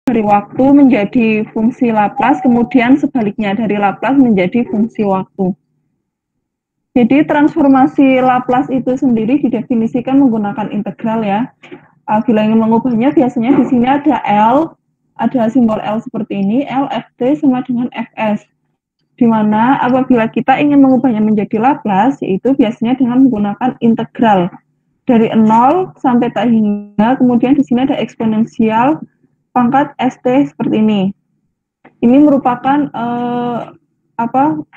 dari waktu menjadi fungsi Laplace, kemudian sebaliknya dari Laplace menjadi fungsi waktu. Jadi transformasi Laplace itu sendiri didefinisikan menggunakan integral ya. Bila ingin mengubahnya biasanya di sini ada L, ada simbol L seperti ini, L Ft sama dengan Fs. Di mana apabila kita ingin mengubahnya menjadi Laplace, yaitu biasanya dengan menggunakan integral dari 0 sampai tak hingga, kemudian di sini ada eksponensial pangkat St seperti ini. Ini merupakan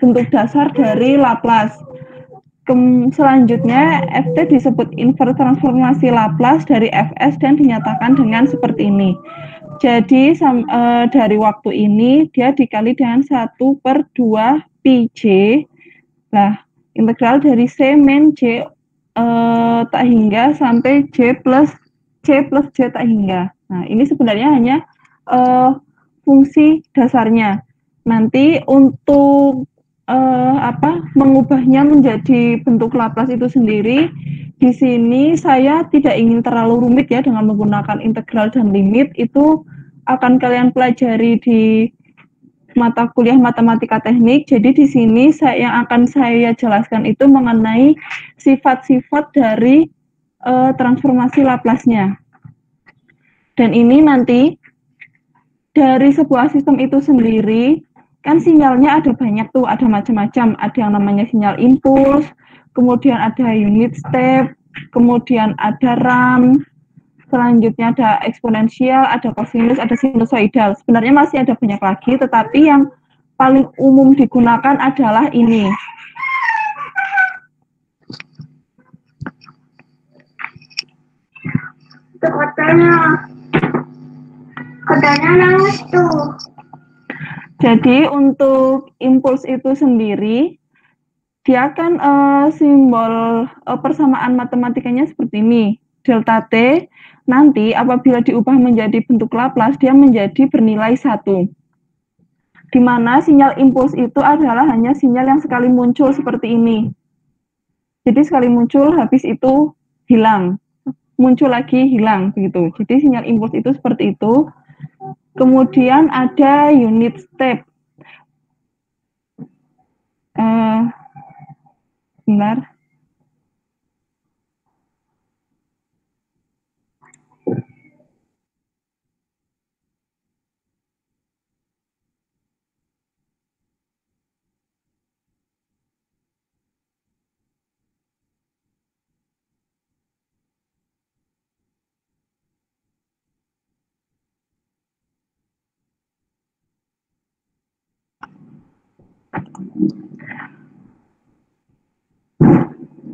bentuk dasar dari Laplace. Selanjutnya Ft disebut inverse transformasi Laplace dari Fs dan dinyatakan dengan seperti ini. Jadi dari waktu ini dia dikali dengan 1/2 πj. Nah, integral dari C min J tak hingga sampai C plus J tak hingga. Nah, ini sebenarnya hanya fungsi dasarnya. Nanti untuk mengubahnya menjadi bentuk Laplace itu sendiri, di sini saya tidak ingin terlalu rumit ya dengan menggunakan integral dan limit. Itu akan kalian pelajari di mata kuliah matematika teknik. Jadi di sini yang akan saya jelaskan itu mengenai sifat-sifat dari transformasi Laplace-nya. Dan ini nanti dari sebuah sistem itu sendiri, kan sinyalnya ada banyak tuh, ada macam-macam. Ada yang namanya sinyal impuls, kemudian ada unit step, kemudian ada ramp, selanjutnya ada eksponensial, ada kosinus, ada sinusoidal. Sebenarnya masih ada banyak lagi, tetapi yang paling umum digunakan adalah ini. Kodenya nangis tuh. Jadi untuk impuls itu sendiri, dia kan simbol persamaan matematikanya seperti ini. Delta T nanti apabila diubah menjadi bentuk Laplace, dia menjadi bernilai 1. Di mana sinyal impuls itu adalah hanya sinyal yang sekali muncul seperti ini. Jadi sekali muncul, habis itu hilang. Muncul lagi, hilang, begitu. Jadi sinyal impuls itu seperti itu. Kemudian ada unit step. Benar.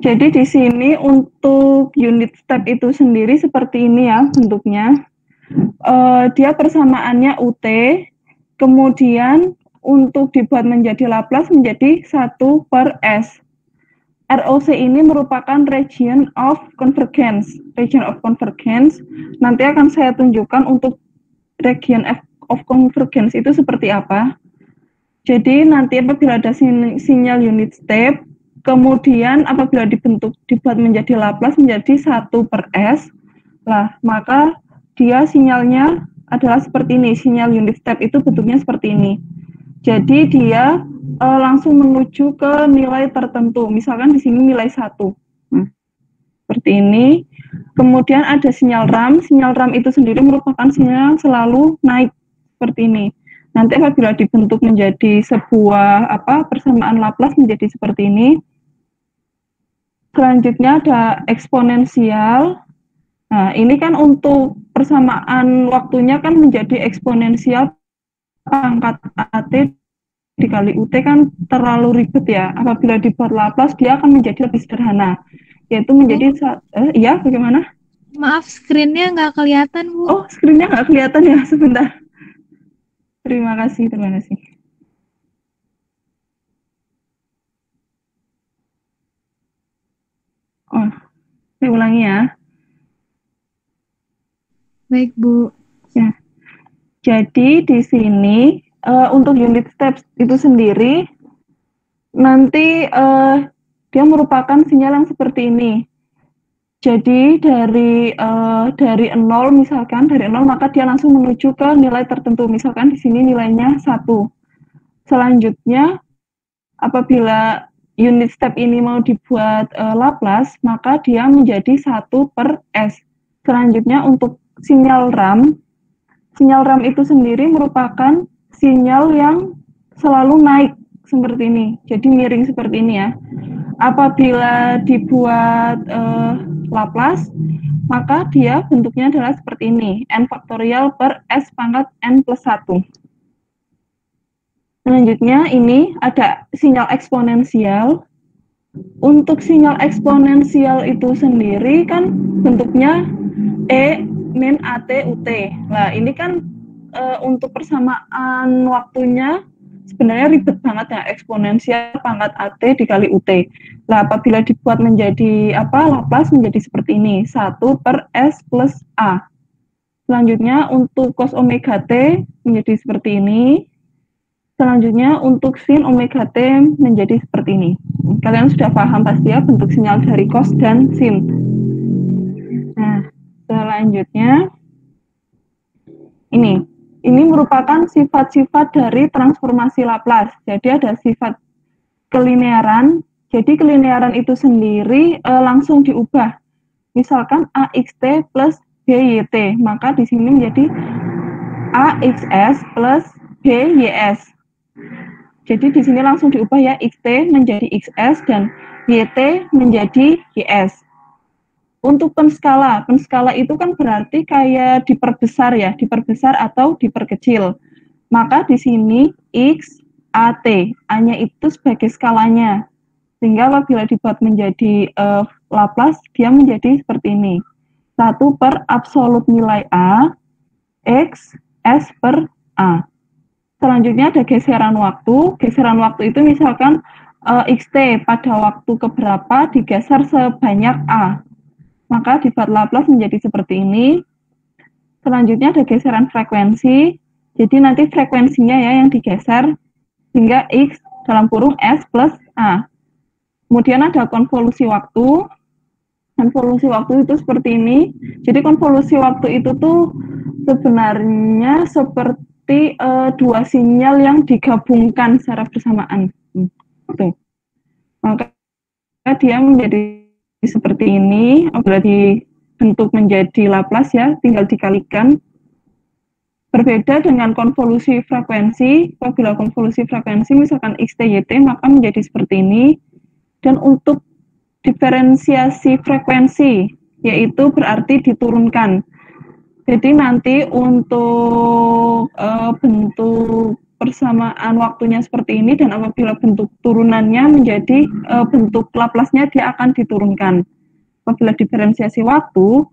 Jadi di sini untuk unit step itu sendiri seperti ini ya bentuknya. Dia persamaannya UT, kemudian untuk dibuat menjadi Laplace menjadi 1/S. ROC ini merupakan region of convergence. Region of convergence nanti akan saya tunjukkan untuk region of convergence itu seperti apa. Jadi nanti apabila ada sinyal unit step, kemudian apabila dibuat menjadi Laplace menjadi 1/S, lah maka dia sinyalnya adalah seperti ini. Sinyal unit step itu bentuknya seperti ini. Jadi dia langsung menuju ke nilai tertentu. Misalkan di sini nilai 1. Seperti ini. Kemudian ada sinyal ramp. Sinyal ramp itu sendiri merupakan sinyal yang selalu naik seperti ini. Nanti apabila dibentuk menjadi sebuah persamaan Laplace menjadi seperti ini. Selanjutnya ada eksponensial. Nah, ini kan untuk persamaan waktunya kan menjadi eksponensial pangkat AT dikali UT kan terlalu ribet ya. Apabila dibuat Laplace dia akan menjadi lebih sederhana. Yaitu menjadi, iya bagaimana? Maaf, screen-nya nggak kelihatan, Bu. Oh, screen-nya nggak kelihatan ya, sebentar. Terima kasih. Oh, saya ulangi ya. Baik, Bu. Ya. Jadi di sini untuk unit steps itu sendiri nanti dia merupakan sinyal yang seperti ini. Jadi dari 0 misalkan, dari 0 maka dia langsung menuju ke nilai tertentu. Misalkan di sini nilainya 1. Selanjutnya apabila unit step ini mau dibuat Laplace, maka dia menjadi 1/s. Selanjutnya untuk sinyal RAM itu sendiri merupakan sinyal yang selalu naik seperti ini. Jadi miring seperti ini ya. Apabila dibuat Laplace, maka dia bentuknya adalah seperti ini, n faktorial per s pangkat n plus 1. Selanjutnya ini ada sinyal eksponensial. Untuk sinyal eksponensial itu sendiri kan bentuknya E min AT UT. Nah ini kan untuk persamaan waktunya sebenarnya ribet banget ya, eksponensial pangkat AT dikali UT. Nah apabila dibuat menjadi Laplace menjadi seperti ini, 1/s plus A. Selanjutnya untuk cos omega T menjadi seperti ini. Selanjutnya untuk sin omega T menjadi seperti ini. Kalian sudah paham pasti ya bentuk sinyal dari cos dan sin. Nah, selanjutnya ini merupakan sifat-sifat dari transformasi Laplace. Jadi ada sifat kelinearan. Jadi kelinearan itu sendiri langsung diubah. Misalkan AXT plus BYT, maka di sini menjadi AXS plus BYS. Jadi di sini langsung diubah ya, XT menjadi XS dan YT menjadi YS. Untuk penskala itu kan berarti kayak diperbesar ya, diperbesar atau diperkecil. Maka di sini X, AT, A-nya itu sebagai skalanya. Sehingga apabila dibuat menjadi Laplace, dia menjadi seperti ini. 1 per absolut nilai A, X, S per A. Selanjutnya ada geseran waktu. Geseran waktu itu misalkan XT pada waktu keberapa digeser sebanyak A. Maka dibuat Laplace menjadi seperti ini. Selanjutnya ada geseran frekuensi. Jadi nanti frekuensinya ya yang digeser hingga X dalam kurung S plus A. Kemudian ada konvolusi waktu. Konvolusi waktu itu seperti ini. Jadi konvolusi waktu itu tuh sebenarnya seperti dua sinyal yang digabungkan secara bersamaan. Tuh. Maka dia menjadi seperti ini. Apabila dibentuk menjadi Laplace ya, tinggal dikalikan. Berbeda dengan konvolusi frekuensi. Apabila konvolusi frekuensi misalkan XTYT, maka menjadi seperti ini. Dan untuk diferensiasi frekuensi, yaitu berarti diturunkan. Jadi nanti untuk bentuk persamaan waktunya seperti ini, dan apabila bentuk turunannya menjadi bentuk Laplace-nya dia akan diturunkan. Apabila diferensiasi waktu,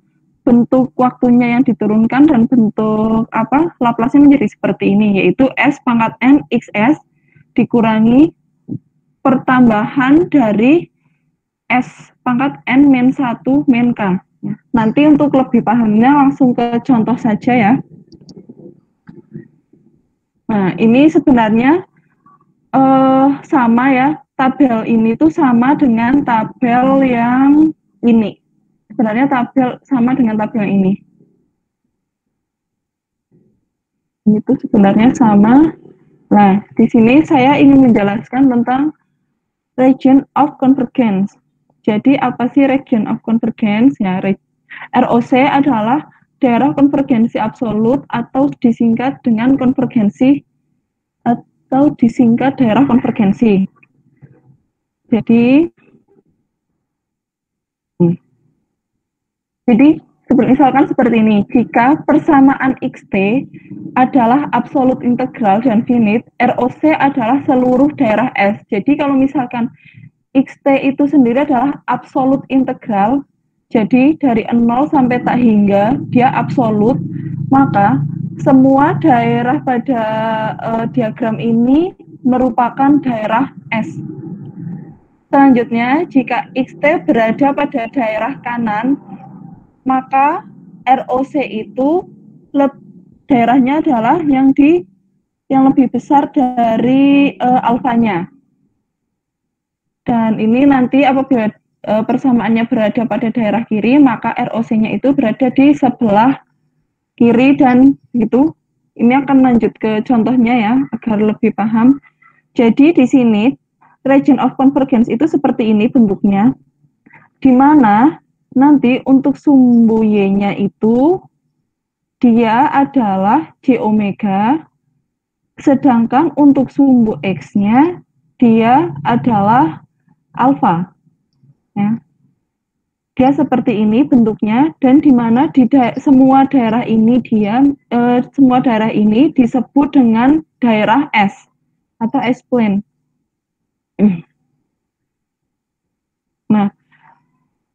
bentuk waktunya yang diturunkan dan bentuk Laplace-nya menjadi seperti ini, yaitu S pangkat N XS dikurangi pertambahan dari S pangkat N min 1 min K. Nanti untuk lebih pahamnya langsung ke contoh saja ya. Nah, ini sebenarnya sama ya. Tabel ini tuh sama dengan tabel yang ini. Sebenarnya sama dengan tabel ini. Ini tuh sebenarnya sama. Nah, di sini saya ingin menjelaskan tentang region of convergence. Jadi apa sih region of convergence? Ya, ROC adalah daerah konvergensi absolut atau disingkat dengan konvergensi atau disingkat daerah konvergensi. Jadi misalkan seperti ini, jika persamaan XT adalah absolut integral dan finite, ROC adalah seluruh daerah S. Jadi kalau misalkan XT itu sendiri adalah absolut integral, jadi dari 0 sampai tak hingga dia absolut, maka semua daerah pada diagram ini merupakan daerah S. Selanjutnya, jika XT berada pada daerah kanan, maka ROC itu daerahnya adalah yang lebih besar dari alfanya. Dan ini nanti apabila persamaannya berada pada daerah kiri, maka ROC-nya itu berada di sebelah kiri dan gitu. Ini akan lanjut ke contohnya ya, agar lebih paham. Jadi di sini region of convergence itu seperti ini bentuknya, di mana nanti untuk sumbu Y-nya itu dia adalah J omega, sedangkan untuk sumbu X-nya dia adalah alfa. Ya. Dia seperti ini bentuknya, dan di mana semua daerah ini disebut dengan daerah S atau S-plane. Nah,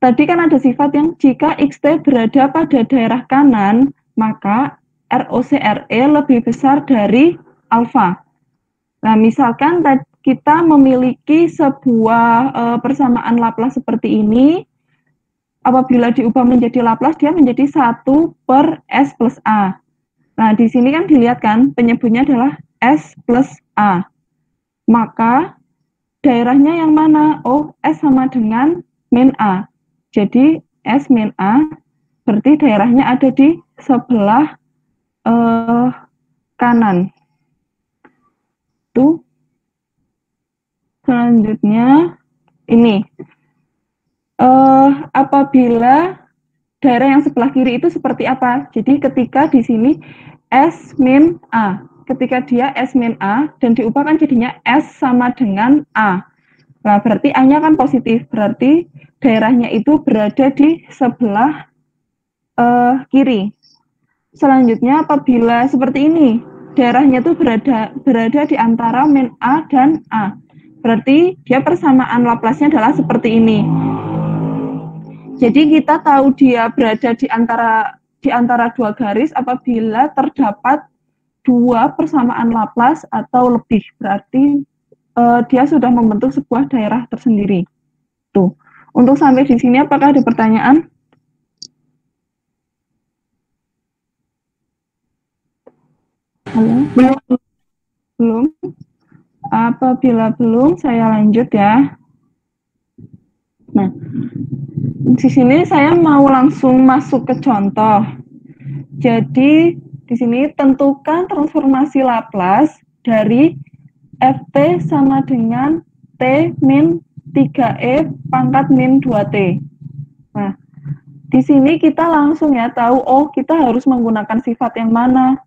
tadi kan ada sifat yang jika XT berada pada daerah kanan, maka ROC-RE lebih besar dari alfa. Nah, misalkan kita memiliki sebuah persamaan Laplace seperti ini, apabila diubah menjadi Laplace, dia menjadi 1 per S plus A. Nah, di sini kan dilihat kan, penyebutnya adalah S plus A. Maka, daerahnya yang mana? Oh, S sama dengan min A. Jadi, S min A, berarti daerahnya ada di sebelah kanan. Tuh. Selanjutnya ini apabila daerah yang sebelah kiri itu seperti apa? Jadi ketika di sini S min A, ketika dia S min A dan diubah kan jadinya S sama dengan A. Nah, berarti A-nya kan positif, berarti daerahnya itu berada di sebelah kiri. Selanjutnya apabila seperti ini, daerahnya itu berada di antara min A dan A. Berarti dia persamaan Laplace-nya adalah seperti ini. Jadi kita tahu dia berada di antara dua garis apabila terdapat dua persamaan Laplace atau lebih. Berarti dia sudah membentuk sebuah daerah tersendiri. Tuh. Untuk sampai di sini apakah ada pertanyaan? Halo? Belum? Apabila belum, saya lanjut ya. Nah, di sini saya mau langsung masuk ke contoh. Jadi, di sini tentukan transformasi Laplace dari Ft sama dengan T min 3E pangkat min 2T. Nah, di sini kita langsung ya tahu, oh kita harus menggunakan sifat yang mana.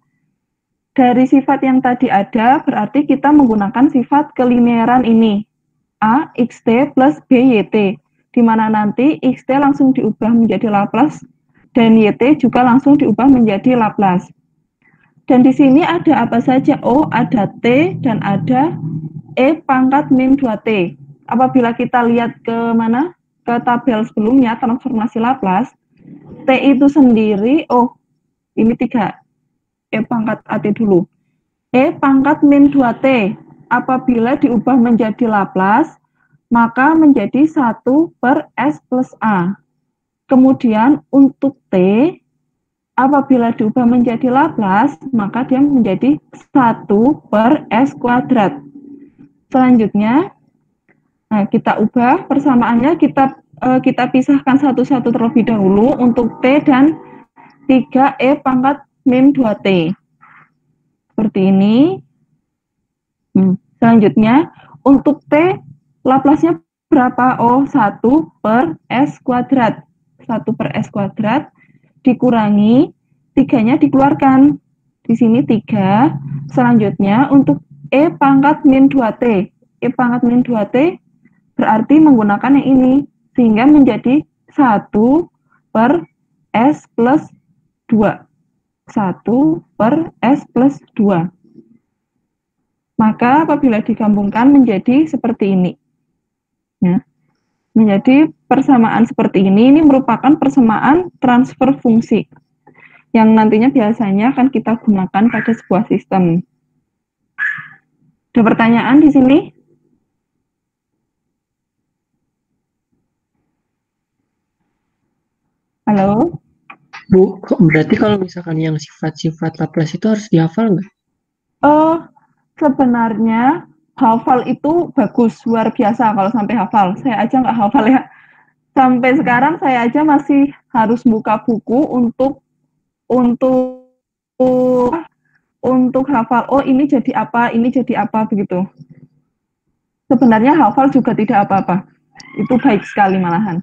Dari sifat yang tadi ada, berarti kita menggunakan sifat kelinearan ini. A, XT plus B, YT. Di mana nanti XT langsung diubah menjadi Laplace, dan YT juga langsung diubah menjadi Laplace. Dan di sini ada apa saja? Oh, ada T dan ada E pangkat min 2T. Apabila kita lihat ke mana? Ke tabel sebelumnya, transformasi Laplace, T itu sendiri, oh, ini 3. E pangkat AT dulu. E pangkat min 2T. Apabila diubah menjadi Laplace, maka menjadi 1 per S plus A. Kemudian untuk T, apabila diubah menjadi Laplace, maka dia menjadi 1 per S kuadrat. Selanjutnya, nah kita ubah persamaannya, kita pisahkan satu-satu terlebih dahulu untuk T dan 3E pangkat min 2T. Seperti ini. Selanjutnya, untuk T, Laplace-nya berapa? Oh, 1 per S kuadrat. 1 per S kuadrat dikurangi, 3-nya dikeluarkan. Di sini 3. Selanjutnya, untuk E pangkat min 2T. E pangkat min 2T berarti menggunakan yang ini. Sehingga menjadi 1 per S plus 2. 1 per S plus 2. Maka apabila digabungkan menjadi seperti ini. Ya. Menjadi persamaan seperti ini merupakan persamaan transfer fungsi. Yang nantinya biasanya akan kita gunakan pada sebuah sistem. Ada pertanyaan di sini? Halo? Bu, berarti kalau misalkan yang sifat-sifat Laplace itu harus dihafal nggak? Sebenarnya hafal itu bagus, luar biasa kalau sampai hafal. Saya aja nggak hafal ya. Sampai sekarang saya aja masih harus buka buku untuk untuk hafal. Oh, ini jadi apa begitu. Sebenarnya hafal juga tidak apa-apa. Itu baik sekali malahan.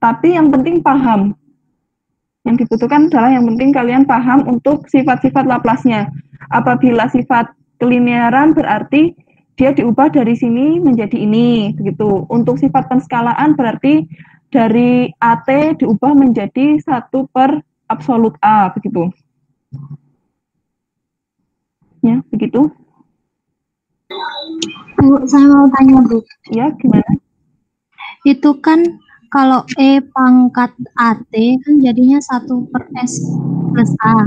Tapi yang penting paham. Yang dibutuhkan adalah yang penting kalian paham untuk sifat-sifat Laplace-nya. Apabila sifat kelinearan berarti dia diubah dari sini menjadi ini, begitu. Untuk sifat penskalaan berarti dari AT diubah menjadi 1 per absolut A, begitu. Ya, begitu. Bu, saya mau tanya, Bu. Ya, gimana? Itu kan kalau E pangkat AT kan jadinya 1 per S plus A.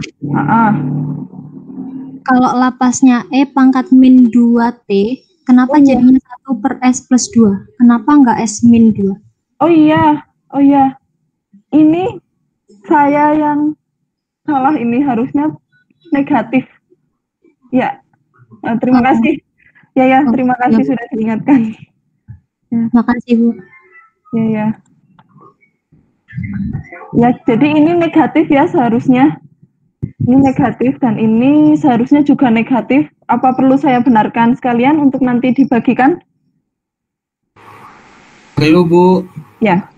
Kalau Laplace-nya E pangkat min 2T, kenapa jadinya 1 per S plus 2? Kenapa nggak S min 2? Oh iya. Ini saya yang salah, ini harusnya negatif. Ya, terima kasih. Ya, terima kasih sudah diingatkan. Makasih, Bu. Ya, jadi ini negatif ya seharusnya. Ini negatif dan ini seharusnya juga negatif. Apa perlu saya benarkan sekalian untuk nanti dibagikan? Perlu, Bu. Ya.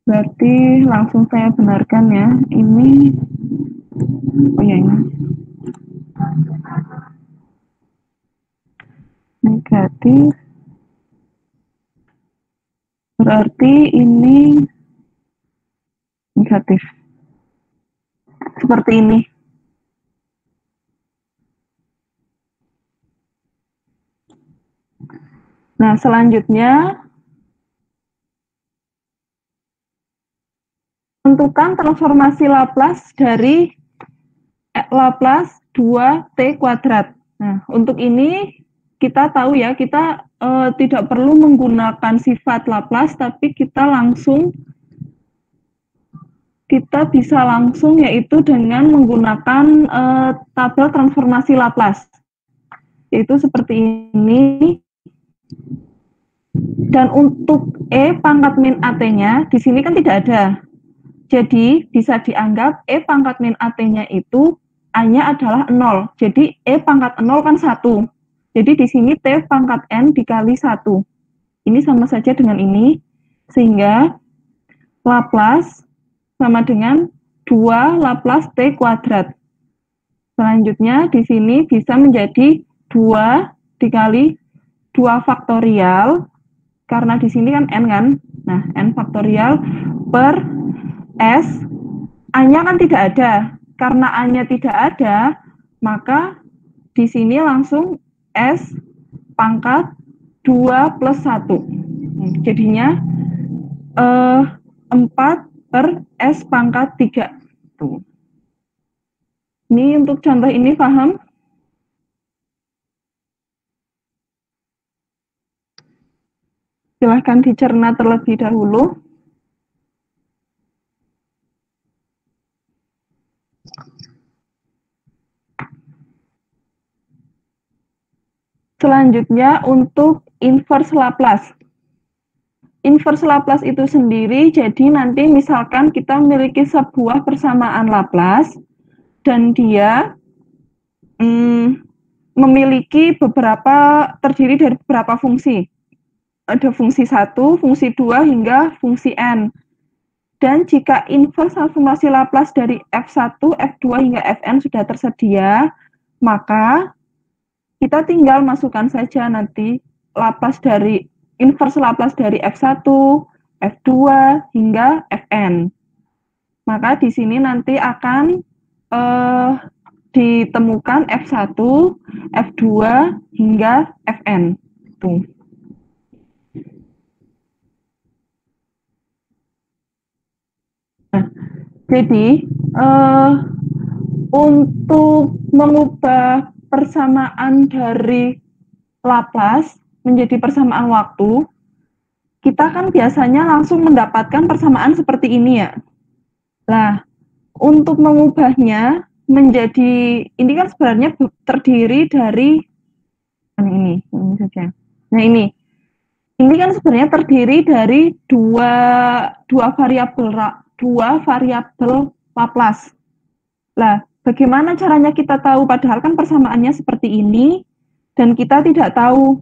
Berarti langsung saya benarkan ya. Ini ini. Negatif. Berarti ini negatif. Seperti ini. Nah, selanjutnya tentukan transformasi Laplace dari Laplace 2T kuadrat. Nah, untuk ini kita tahu ya, kita tidak perlu menggunakan sifat Laplace, tapi kita bisa langsung yaitu dengan menggunakan tabel transformasi Laplace. Yaitu seperti ini. Dan untuk E pangkat min AT-nya di sini kan tidak ada. Jadi bisa dianggap E pangkat min AT-nya itu A-nya adalah 0. Jadi E pangkat 0 kan 1. Jadi di sini T pangkat N dikali 1. Ini sama saja dengan ini. Sehingga Laplace sama dengan 2 Laplace T kuadrat. Selanjutnya di sini bisa menjadi 2 dikali 2 faktorial. Karena di sini kan N kan. Nah, N faktorial per S. A-nya kan tidak ada. Karena A-nya tidak ada, maka di sini langsung S pangkat 2 plus 1. Jadinya 4 per S pangkat 3. Tuh. Ini untuk contoh ini paham? Silahkan dicerna terlebih dahulu. Selanjutnya untuk inverse Laplace. Inverse Laplace itu sendiri, jadi nanti misalkan kita memiliki sebuah persamaan Laplace dan dia memiliki terdiri dari beberapa fungsi. Ada fungsi 1, fungsi 2, hingga fungsi N. Dan jika inverse transformasi Laplace dari F1, F2, hingga Fn sudah tersedia, maka kita tinggal masukkan saja nanti inverse Laplace dari F1, F2, hingga Fn. Maka di sini nanti akan ditemukan F1, F2, hingga Fn. Tuh. Nah, jadi untuk mengubah persamaan dari Laplace menjadi persamaan waktu, kita kan biasanya langsung mendapatkan persamaan seperti ini ya. Nah, untuk mengubahnya menjadi, ini kan sebenarnya terdiri dari ini saja. Nah, ini kan sebenarnya terdiri dari dua variabel Laplace. Lah, bagaimana caranya kita tahu padahal kan persamaannya seperti ini dan kita tidak tahu,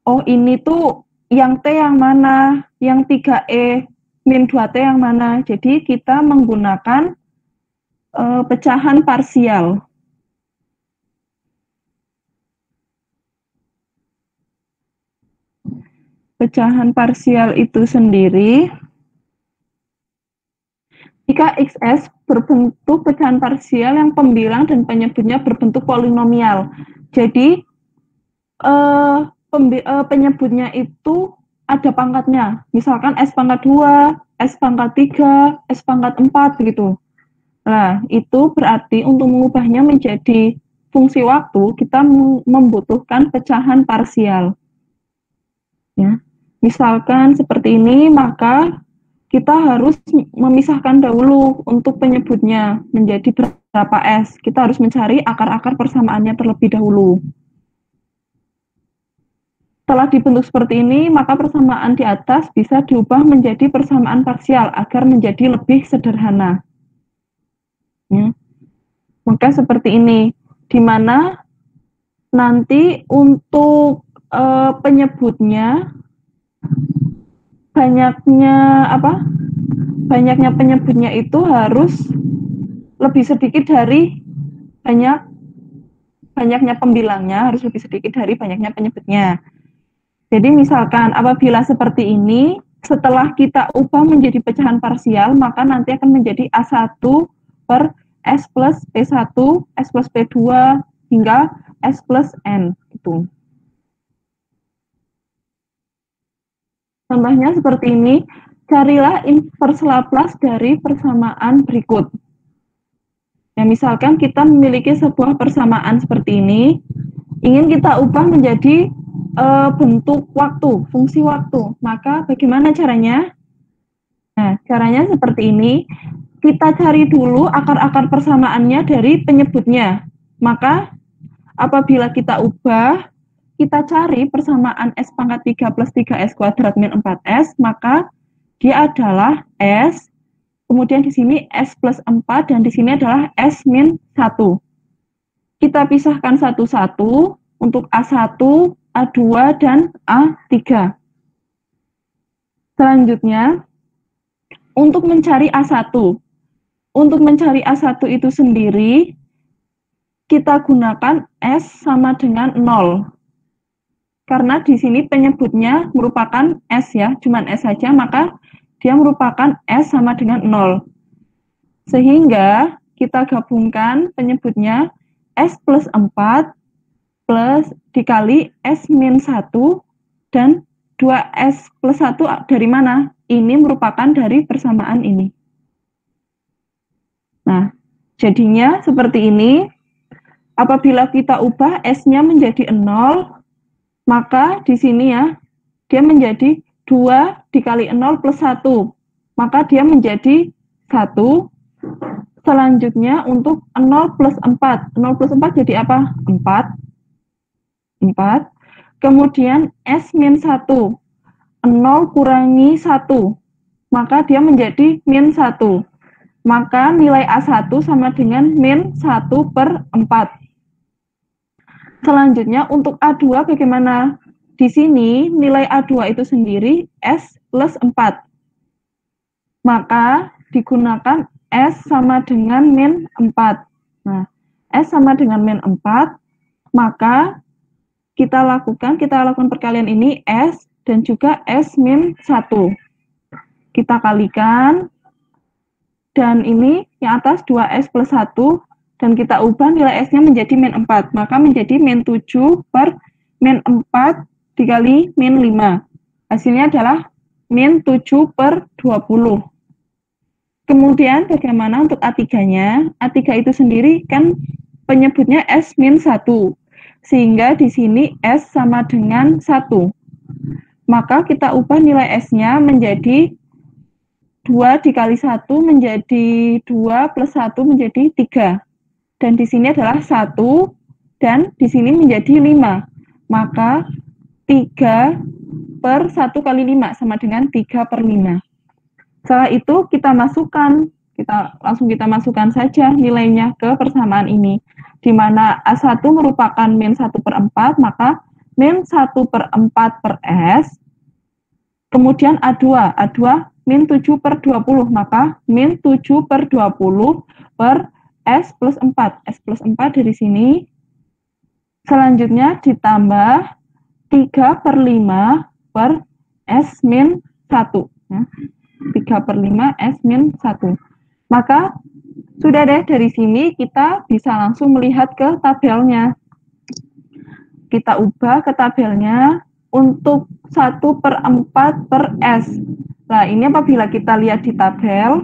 oh ini tuh yang T yang mana, yang 3E min 2T yang mana. Jadi kita menggunakan pecahan parsial. Pecahan parsial itu sendiri, jika XS berbentuk pecahan parsial yang pembilang dan penyebutnya berbentuk polinomial. Jadi penyebutnya itu ada pangkatnya. Misalkan S pangkat 2, S pangkat 3, S pangkat 4 begitu. Nah, itu berarti untuk mengubahnya menjadi fungsi waktu, kita membutuhkan pecahan parsial. Ya. Misalkan seperti ini, maka kita harus memisahkan dahulu untuk penyebutnya menjadi berapa S. Kita harus mencari akar-akar persamaannya terlebih dahulu. Setelah dibentuk seperti ini, maka persamaan di atas bisa diubah menjadi persamaan parsial agar menjadi lebih sederhana. Ya. Maka seperti ini, di mana nanti untuk penyebutnya banyaknya penyebutnya itu harus lebih sedikit dari banyaknya pembilangnya, harus lebih sedikit dari banyaknya penyebutnya. Jadi misalkan apabila seperti ini, setelah kita ubah menjadi pecahan parsial, maka nanti akan menjadi A1 per S plus P1, S plus P2, hingga S plus N. Itu. Contohnya seperti ini, carilah inverse Laplace dari persamaan berikut. Ya, misalkan kita memiliki sebuah persamaan seperti ini, ingin kita ubah menjadi bentuk waktu, fungsi waktu. Maka bagaimana caranya? Nah, caranya seperti ini. Kita cari dulu akar-akar persamaannya dari penyebutnya. Maka apabila kita ubah, kita cari persamaan S pangkat 3 plus 3S kuadrat min 4S, maka dia adalah S, kemudian di sini S plus 4, dan di sini adalah S min 1. Kita pisahkan satu-satu untuk A1, A2, dan A3. Selanjutnya, untuk mencari A1. Untuk mencari A1 itu sendiri, kita gunakan S sama dengan 0. Karena di sini penyebutnya merupakan S ya, cuman S saja, maka dia merupakan S sama dengan 0. Sehingga kita gabungkan penyebutnya S plus 4 plus dikali S min 1 dan 2S plus 1 dari mana? Ini merupakan dari persamaan ini. Nah, jadinya seperti ini. Apabila kita ubah S-nya menjadi 0, maka di sini ya, dia menjadi 2 dikali 0 plus 1. Maka dia menjadi 1. Selanjutnya untuk 0 plus 4. 0 plus 4 jadi apa? 4. Kemudian S min 1. 0 kurangi 1. Maka dia menjadi min 1. Maka nilai A1 sama dengan min 1 per 4. Selanjutnya untuk A2 bagaimana? Di sini nilai A2 itu sendiri S plus 4. Maka digunakan S sama dengan min 4. Nah, S sama dengan min 4, maka kita lakukan perkalian ini S dan juga S min 1. Kita kalikan, dan ini yang atas 2S plus 1, dan kita ubah nilai S-nya menjadi min 4, maka menjadi min 7 per min 4 dikali min 5. Hasilnya adalah min 7 per 20. Kemudian bagaimana untuk A3-nya? A3 itu sendiri kan penyebutnya S min 1, sehingga di sini S sama dengan 1. Maka kita ubah nilai S-nya menjadi 2 dikali 1 menjadi 2 plus 1 menjadi 3. Dan di sini adalah 1, dan di sini menjadi 5. Maka 3 per 1 kali 5 sama dengan 3 per 5. Setelah itu kita masukkan saja nilainya ke persamaan ini, di mana A1 merupakan min 1 per 4, maka min 1 per 4 per S, kemudian A2 min 7 per 20, maka min 7 per 20 per S plus 4. S plus 4 dari sini. Selanjutnya ditambah 3 per 5 per S min 1. 3 per 5 S min 1. Maka sudah deh, dari sini kita bisa langsung melihat ke tabelnya. Kita ubah ke tabelnya untuk 1 per 4 per S. Nah, ini apabila kita lihat di tabel,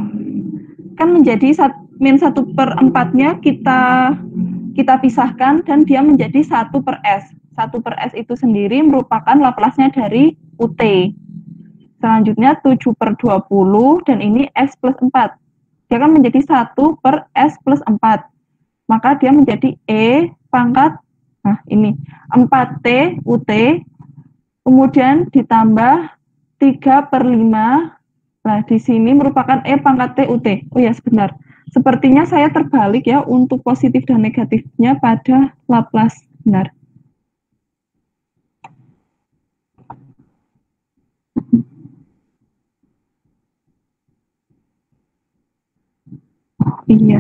kan menjadi min 1 per 4-nya kita pisahkan dan dia menjadi 1 per S. 1 per S itu sendiri merupakan Laplace-nya dari UT. Selanjutnya 7 per 20 dan ini S plus 4. Dia akan menjadi 1 per S plus 4. Maka dia menjadi E pangkat, nah ini, 4T UT, kemudian ditambah 3 per 5. Nah, di sini merupakan E pangkat T UT. Oh ya, sebentar. Sepertinya saya terbalik ya untuk positif dan negatifnya pada Laplace. Benar. Iya.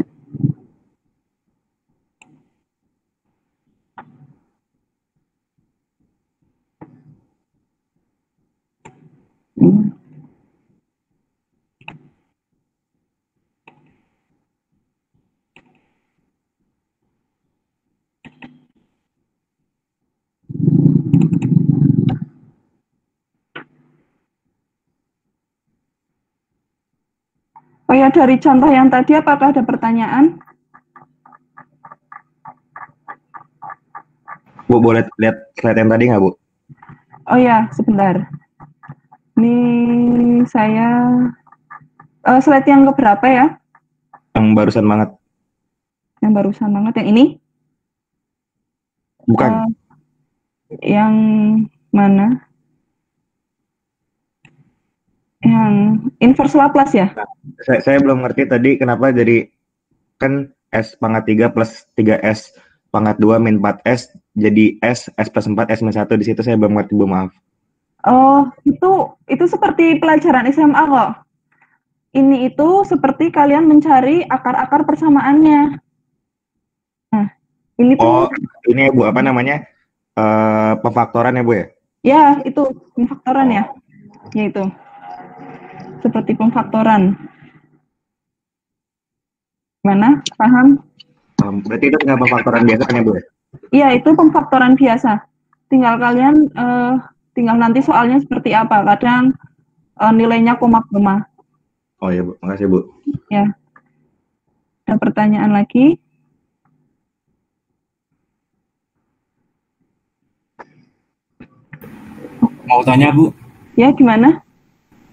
Oh ya, dari contoh yang tadi apakah ada pertanyaan? Bu, boleh lihat slide yang tadi nggak, Bu? Oh ya, sebentar. Ini saya slide yang keberapa ya? Yang barusan banget. Yang barusan banget, yang ini? Bukan. Yang mana? Yang inverse Laplace ya? Saya belum ngerti tadi kenapa jadi kan S pangkat 3 plus 3S pangkat 2 min 4S jadi S plus 4 S min 1. Di situ saya belum ngerti, Bu, maaf. Oh, itu seperti pelajaran SMA kok. Ini itu seperti kalian mencari akar-akar persamaannya. Nah, ini tuh. Oh, ini ya, Bu, apa namanya? Pemfaktoran ya, Bu ya? Ya, itu pemfaktoran ya. Ya itu. Seperti pemfaktoran. Gimana? Paham? Berarti itu tinggal pemfaktoran biasa kan ya, Bu? Iya, itu pemfaktoran biasa. Tinggal kalian tinggal nanti soalnya seperti apa. Kadang nilainya koma-koma. Oh ya, Bu. Makasih, Bu. Ya. Ada pertanyaan lagi? Mau tanya, Bu? Ya, gimana?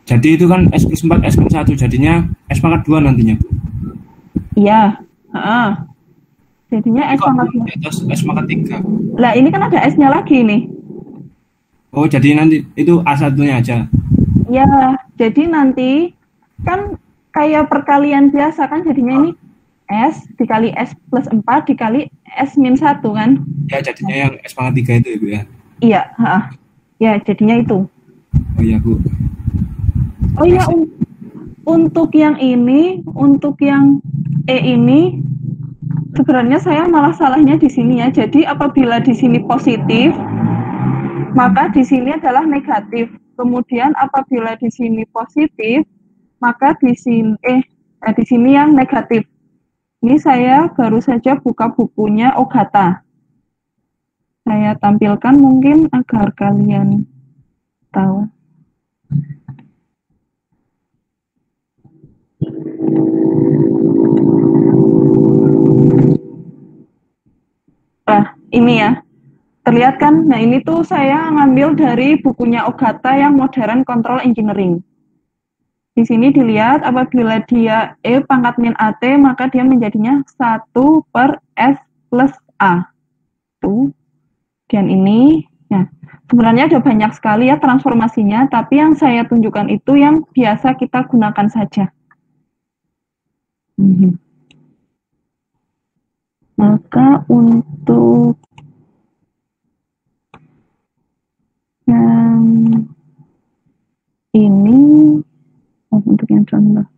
Jadi itu kan S plus 4, S min 1, jadinya S pangkat 2 nantinya, Bu? Iya. Jadinya S pangkat 2. Terus S pangkat 3. Lah, ini kan ada S-nya lagi nih. Oh, jadi nanti itu A1-nya aja? Ya, jadi nanti kan kayak perkalian biasa kan, jadinya ini S dikali S plus 4 dikali S min 1 kan? Ya, jadinya yang S pangkat 3 itu ya, Bu ya? Iya, ya jadinya itu. Oh iya, Bu. Oh iya, untuk yang ini, untuk yang E ini, sebenarnya saya malah salahnya di sini ya. Jadi apabila di sini positif, maka di sini adalah negatif. Kemudian apabila di sini positif, maka di sini yang negatif. Ini saya baru saja buka bukunya Ogata. Saya tampilkan mungkin agar kalian tahu. Nah, ini ya. Terlihat kan? Nah, ini tuh saya ngambil dari bukunya Ogata yang Modern Control Engineering. Di sini dilihat apabila dia E pangkat min AT, maka dia menjadinya 1 per S plus A. Tuh. Dan ini, nah, Sebenarnya ada banyak sekali ya transformasinya, tapi yang saya tunjukkan itu yang biasa kita gunakan saja. Maka untuk yang ini, untuk yang contoh.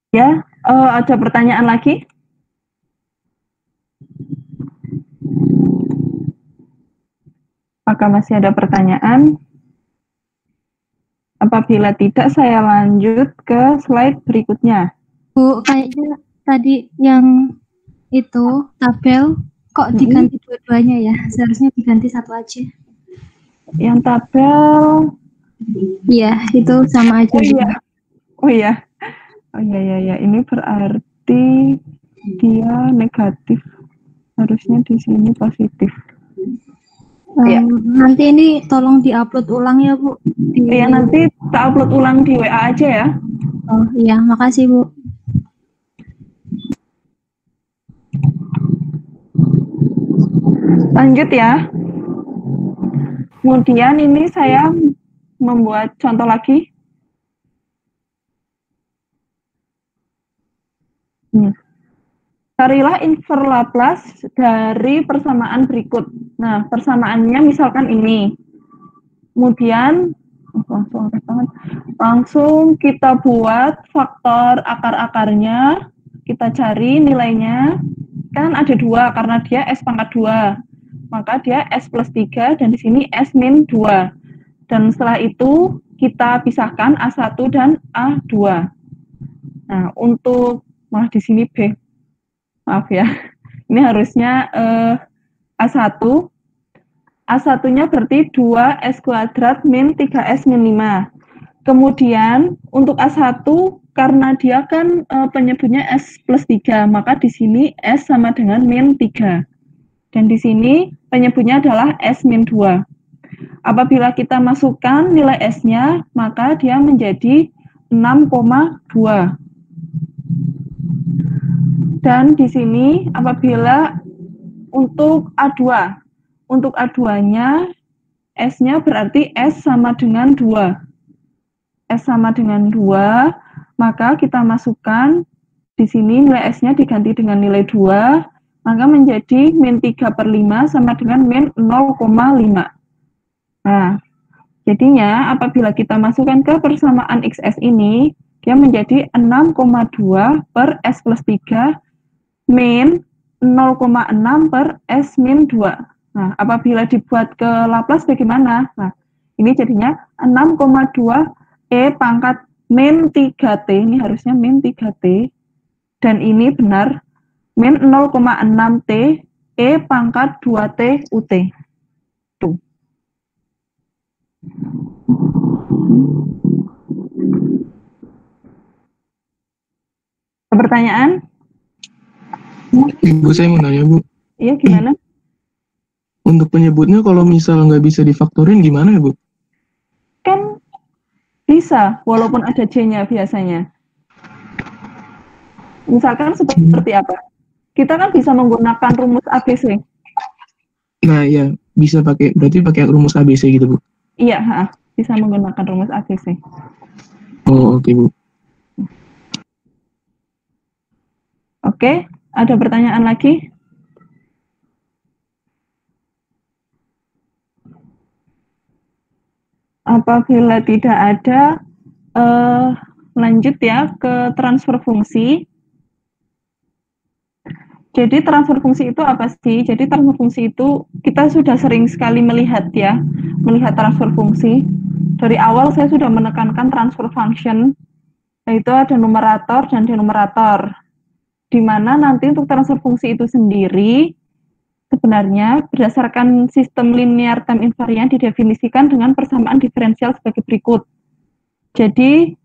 Ya, ada pertanyaan lagi? Apakah masih ada pertanyaan? Apabila tidak, saya lanjut ke slide berikutnya. Bu, kayaknya tadi yang itu tabel kok diganti dua-duanya ya? Seharusnya diganti satu aja. Yang tabel, Iya, itu sama aja. oh iya. Ini berarti dia negatif. Harusnya di sini positif. Ya. Nanti ini tolong diupload ulang ya, Bu. Iya, nanti tak upload ulang di WA aja ya. Oh iya, makasih Bu. Lanjut ya. Kemudian ini saya membuat contoh lagi. Carilah inverse Laplace dari persamaan berikut. Nah, persamaannya misalkan ini. Kemudian langsung kita buat faktor akar-akarnya, kita cari nilainya. Kan ada 2 karena dia S pangkat 2. Maka dia S plus 3 dan di sini S min 2. Dan setelah itu kita pisahkan A1 dan A2. Nah, untuk malah di sini B. Maaf ya, ini harusnya A1. A1-nya berarti 2S kuadrat min 3S min 5. Kemudian untuk A1, karena dia kan penyebutnya S plus 3, maka di sini S sama dengan min 3. Dan di sini penyebutnya adalah S min 2. Apabila kita masukkan nilai S-nya, maka dia menjadi 6,2. Dan di sini apabila untuk A2, untuk A2-nya S-nya berarti S sama dengan 2. S sama dengan 2, maka kita masukkan di sini nilai S-nya diganti dengan nilai 2, maka menjadi min 3/5 sama dengan min 0,5. Nah, jadinya apabila kita masukkan ke persamaan XS ini, dia menjadi 6,2 per S plus 3 min 0,6 per S min 2. Nah, apabila dibuat ke Laplace bagaimana? Nah, ini jadinya 6,2 E pangkat min 3T, ini harusnya min 3T, dan ini benar, min 0,6 T, E pangkat 2T UT. Tuh. Pertanyaan? Ibu, saya mau nanya, Bu. Iya, gimana? Untuk penyebutnya kalau misal nggak bisa difaktorin gimana ya, Bu? Kan bisa, walaupun ada J-nya biasanya. Misalkan seperti apa? Kita kan bisa menggunakan rumus ABC. Nah, ya bisa berarti pakai rumus ABC gitu, Bu? Iya, bisa menggunakan rumus ABC. Oh, oke, Bu. Oke, ada pertanyaan lagi? Apabila tidak ada, lanjut ya ke transfer fungsi. Jadi transfer fungsi itu apa sih? Jadi transfer fungsi itu kita sudah sering sekali melihat transfer fungsi. Dari awal saya sudah menekankan transfer function, yaitu ada numerator dan denumerator. Di mana nanti untuk transfer fungsi itu sendiri sebenarnya berdasarkan sistem linear time invariant didefinisikan dengan persamaan diferensial sebagai berikut. Jadi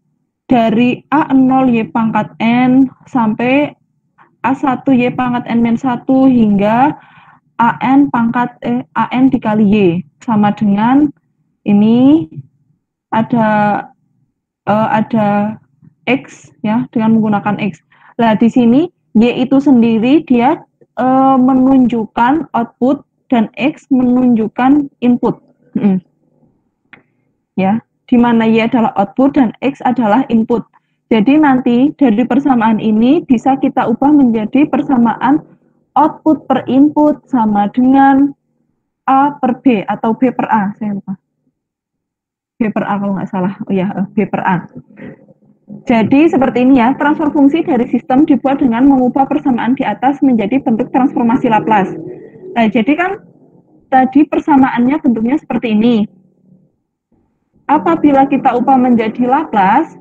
dari A0Y pangkat N sampai A1Y pangkat N-1 hingga AN AN dikali Y sama dengan ini ada X ya, dengan menggunakan X. Nah, di sini Y itu sendiri dia menunjukkan output dan X menunjukkan input. Ya, di mana Y adalah output dan X adalah input. Jadi nanti dari persamaan ini bisa kita ubah menjadi persamaan output per input sama dengan A per B atau B per A, saya lupa. B per A kalau nggak salah. Oh ya, B per A. Jadi seperti ini ya, transfer fungsi dari sistem dibuat dengan mengubah persamaan di atas menjadi bentuk transformasi Laplace. Nah, jadi kan tadi persamaannya bentuknya seperti ini. Apabila kita ubah menjadi Laplace,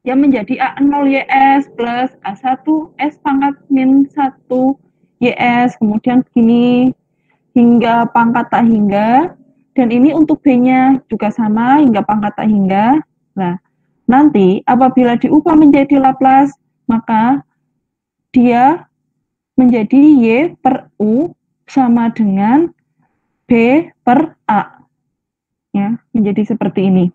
ya menjadi A0YS plus A1S pangkat min 1YS, kemudian begini hingga pangkat tak hingga, dan ini untuk B-nya juga sama hingga pangkat tak hingga. Nah, nanti apabila diubah menjadi Laplace, maka dia menjadi Y per U sama dengan B per A. Ya, menjadi seperti ini.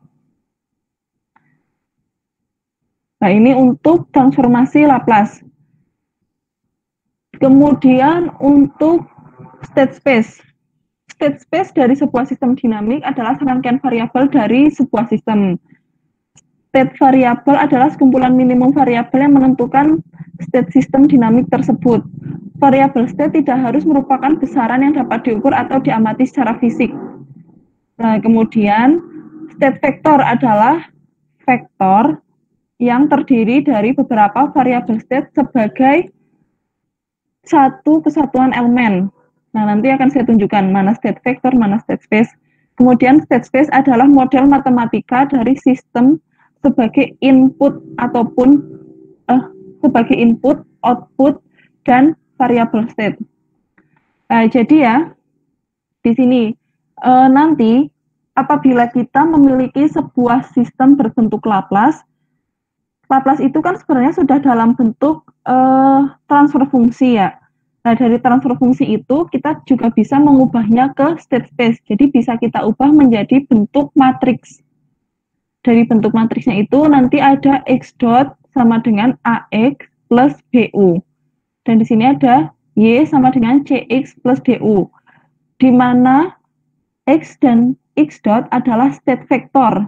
Nah, ini untuk transformasi Laplace. Kemudian untuk state space. State space dari sebuah sistem dinamik adalah serangkaian variabel dari sebuah sistem. State variabel adalah sekumpulan minimum variabel yang menentukan state sistem dinamik tersebut. Variabel state tidak harus merupakan besaran yang dapat diukur atau diamati secara fisik. Nah, kemudian state vector adalah vektor yang terdiri dari beberapa variabel state sebagai satu kesatuan elemen. Nah, nanti akan saya tunjukkan mana state vector, mana state space. Kemudian state space adalah model matematika dari sistem sebagai input ataupun sebagai input, output, dan variabel state. Nah, jadi ya, di sini nanti apabila kita memiliki sebuah sistem berbentuk Laplace, Laplace itu kan sebenarnya sudah dalam bentuk transfer fungsi ya. Nah, dari transfer fungsi itu kita juga bisa mengubahnya ke state space. Jadi bisa kita ubah menjadi bentuk matriks. Dari bentuk matriksnya itu nanti ada X dot sama dengan AX plus BU. Dan di sini ada Y sama dengan CX plus DU. Di mana X dan X dot adalah state vector.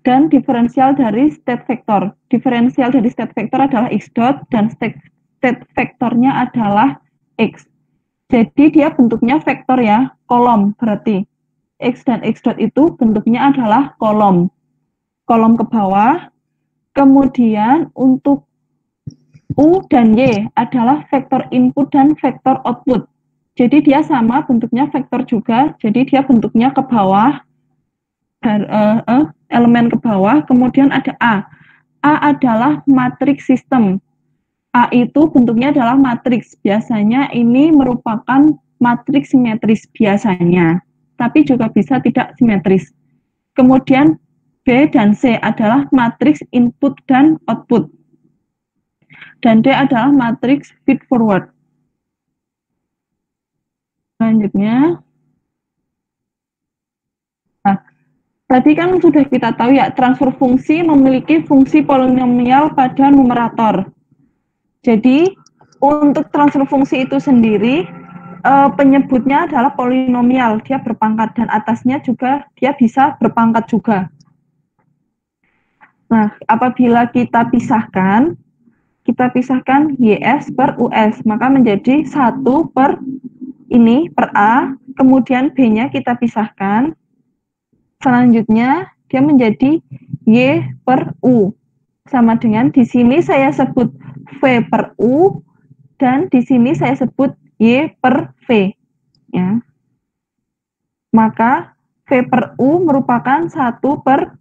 Dan diferensial dari state vector. Diferensial dari state vector adalah X dot dan state vektornya adalah X. Jadi dia bentuknya vektor ya, kolom berarti. X dan X dot itu bentuknya adalah kolom. Kolom ke bawah. Kemudian untuk U dan Y adalah vektor input dan vektor output. Jadi dia sama bentuknya vektor juga, jadi dia bentuknya ke bawah. Elemen ke bawah, kemudian ada A. A adalah matriks sistem. A itu bentuknya adalah matriks. Biasanya ini merupakan matriks simetris biasanya, tapi juga bisa tidak simetris. Kemudian B dan C adalah matriks input dan output. Dan D adalah matriks feed forward. Selanjutnya, tadi kan sudah kita tahu ya, transfer fungsi memiliki fungsi polinomial pada numerator. Jadi, untuk transfer fungsi itu sendiri, penyebutnya adalah polinomial, dia berpangkat, dan atasnya juga dia bisa berpangkat juga. Nah, apabila kita pisahkan YS per US, maka menjadi 1 per ini, per A, kemudian B-nya kita pisahkan. Selanjutnya, dia menjadi Y per U. Sama dengan di sini saya sebut V per U, dan di sini saya sebut Y per V. Ya. Maka V per U merupakan 1 per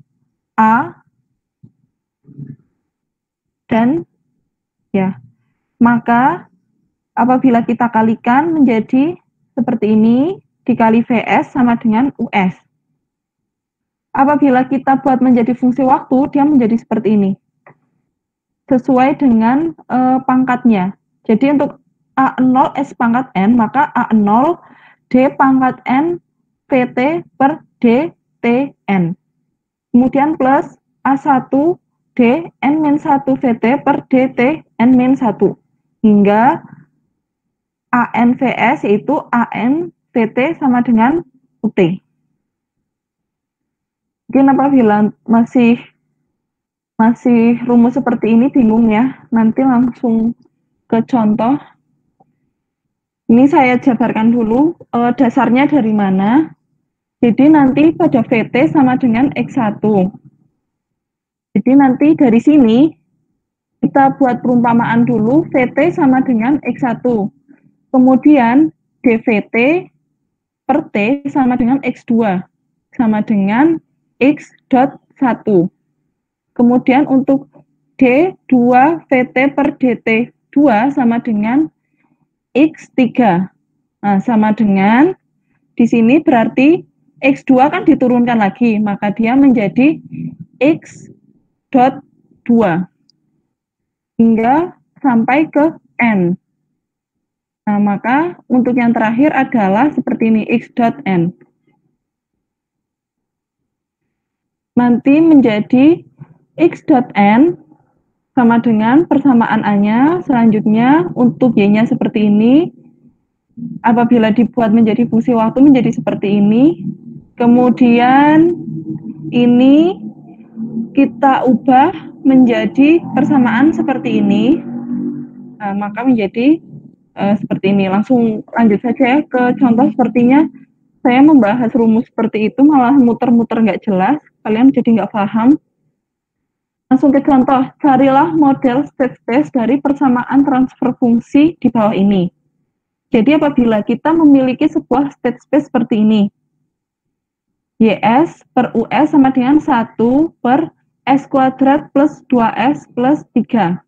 A, dan ya, maka apabila kita kalikan menjadi seperti ini, dikali VS sama dengan US. apabila kita buat menjadi fungsi waktu, dia menjadi seperti ini. Sesuai dengan pangkatnya. Jadi untuk A0 S pangkat N, maka A0 D pangkat N VT per DTN. Kemudian plus A1 D N-1 VT per DT N-1. Hingga ANVS yaitu AN VT sama dengan UT. Mungkin apabila masih rumus seperti ini bingung ya, nanti langsung ke contoh. Ini saya jabarkan dulu dasarnya dari mana. Jadi nanti pada VT sama dengan X1. Jadi nanti dari sini kita buat perumpamaan dulu, VT sama dengan X1. Kemudian dVT per T sama dengan X2, sama dengan X dot 1. Kemudian untuk D2VT per DT2 sama dengan X3. Nah, sama dengan, di sini berarti X2 kan diturunkan lagi, maka dia menjadi X dot 2. Hingga sampai ke N. Nah, maka untuk yang terakhir adalah seperti ini, X dot N. Nanti menjadi X dot N sama dengan persamaan A-nya. Selanjutnya untuk Y-nya seperti ini. Apabila dibuat menjadi fungsi waktu menjadi seperti ini. Kemudian ini kita ubah menjadi persamaan seperti ini. Nah, maka menjadi seperti ini. Langsung lanjut saja ya ke contoh. Sepertinya saya membahas rumus seperti itu malah muter-muter nggak jelas, kalian jadi nggak paham. Langsung ke contoh, carilah model state space dari persamaan transfer fungsi di bawah ini. Jadi apabila kita memiliki sebuah state space seperti ini, YS per US sama dengan 1 per S kuadrat plus 2S plus 3.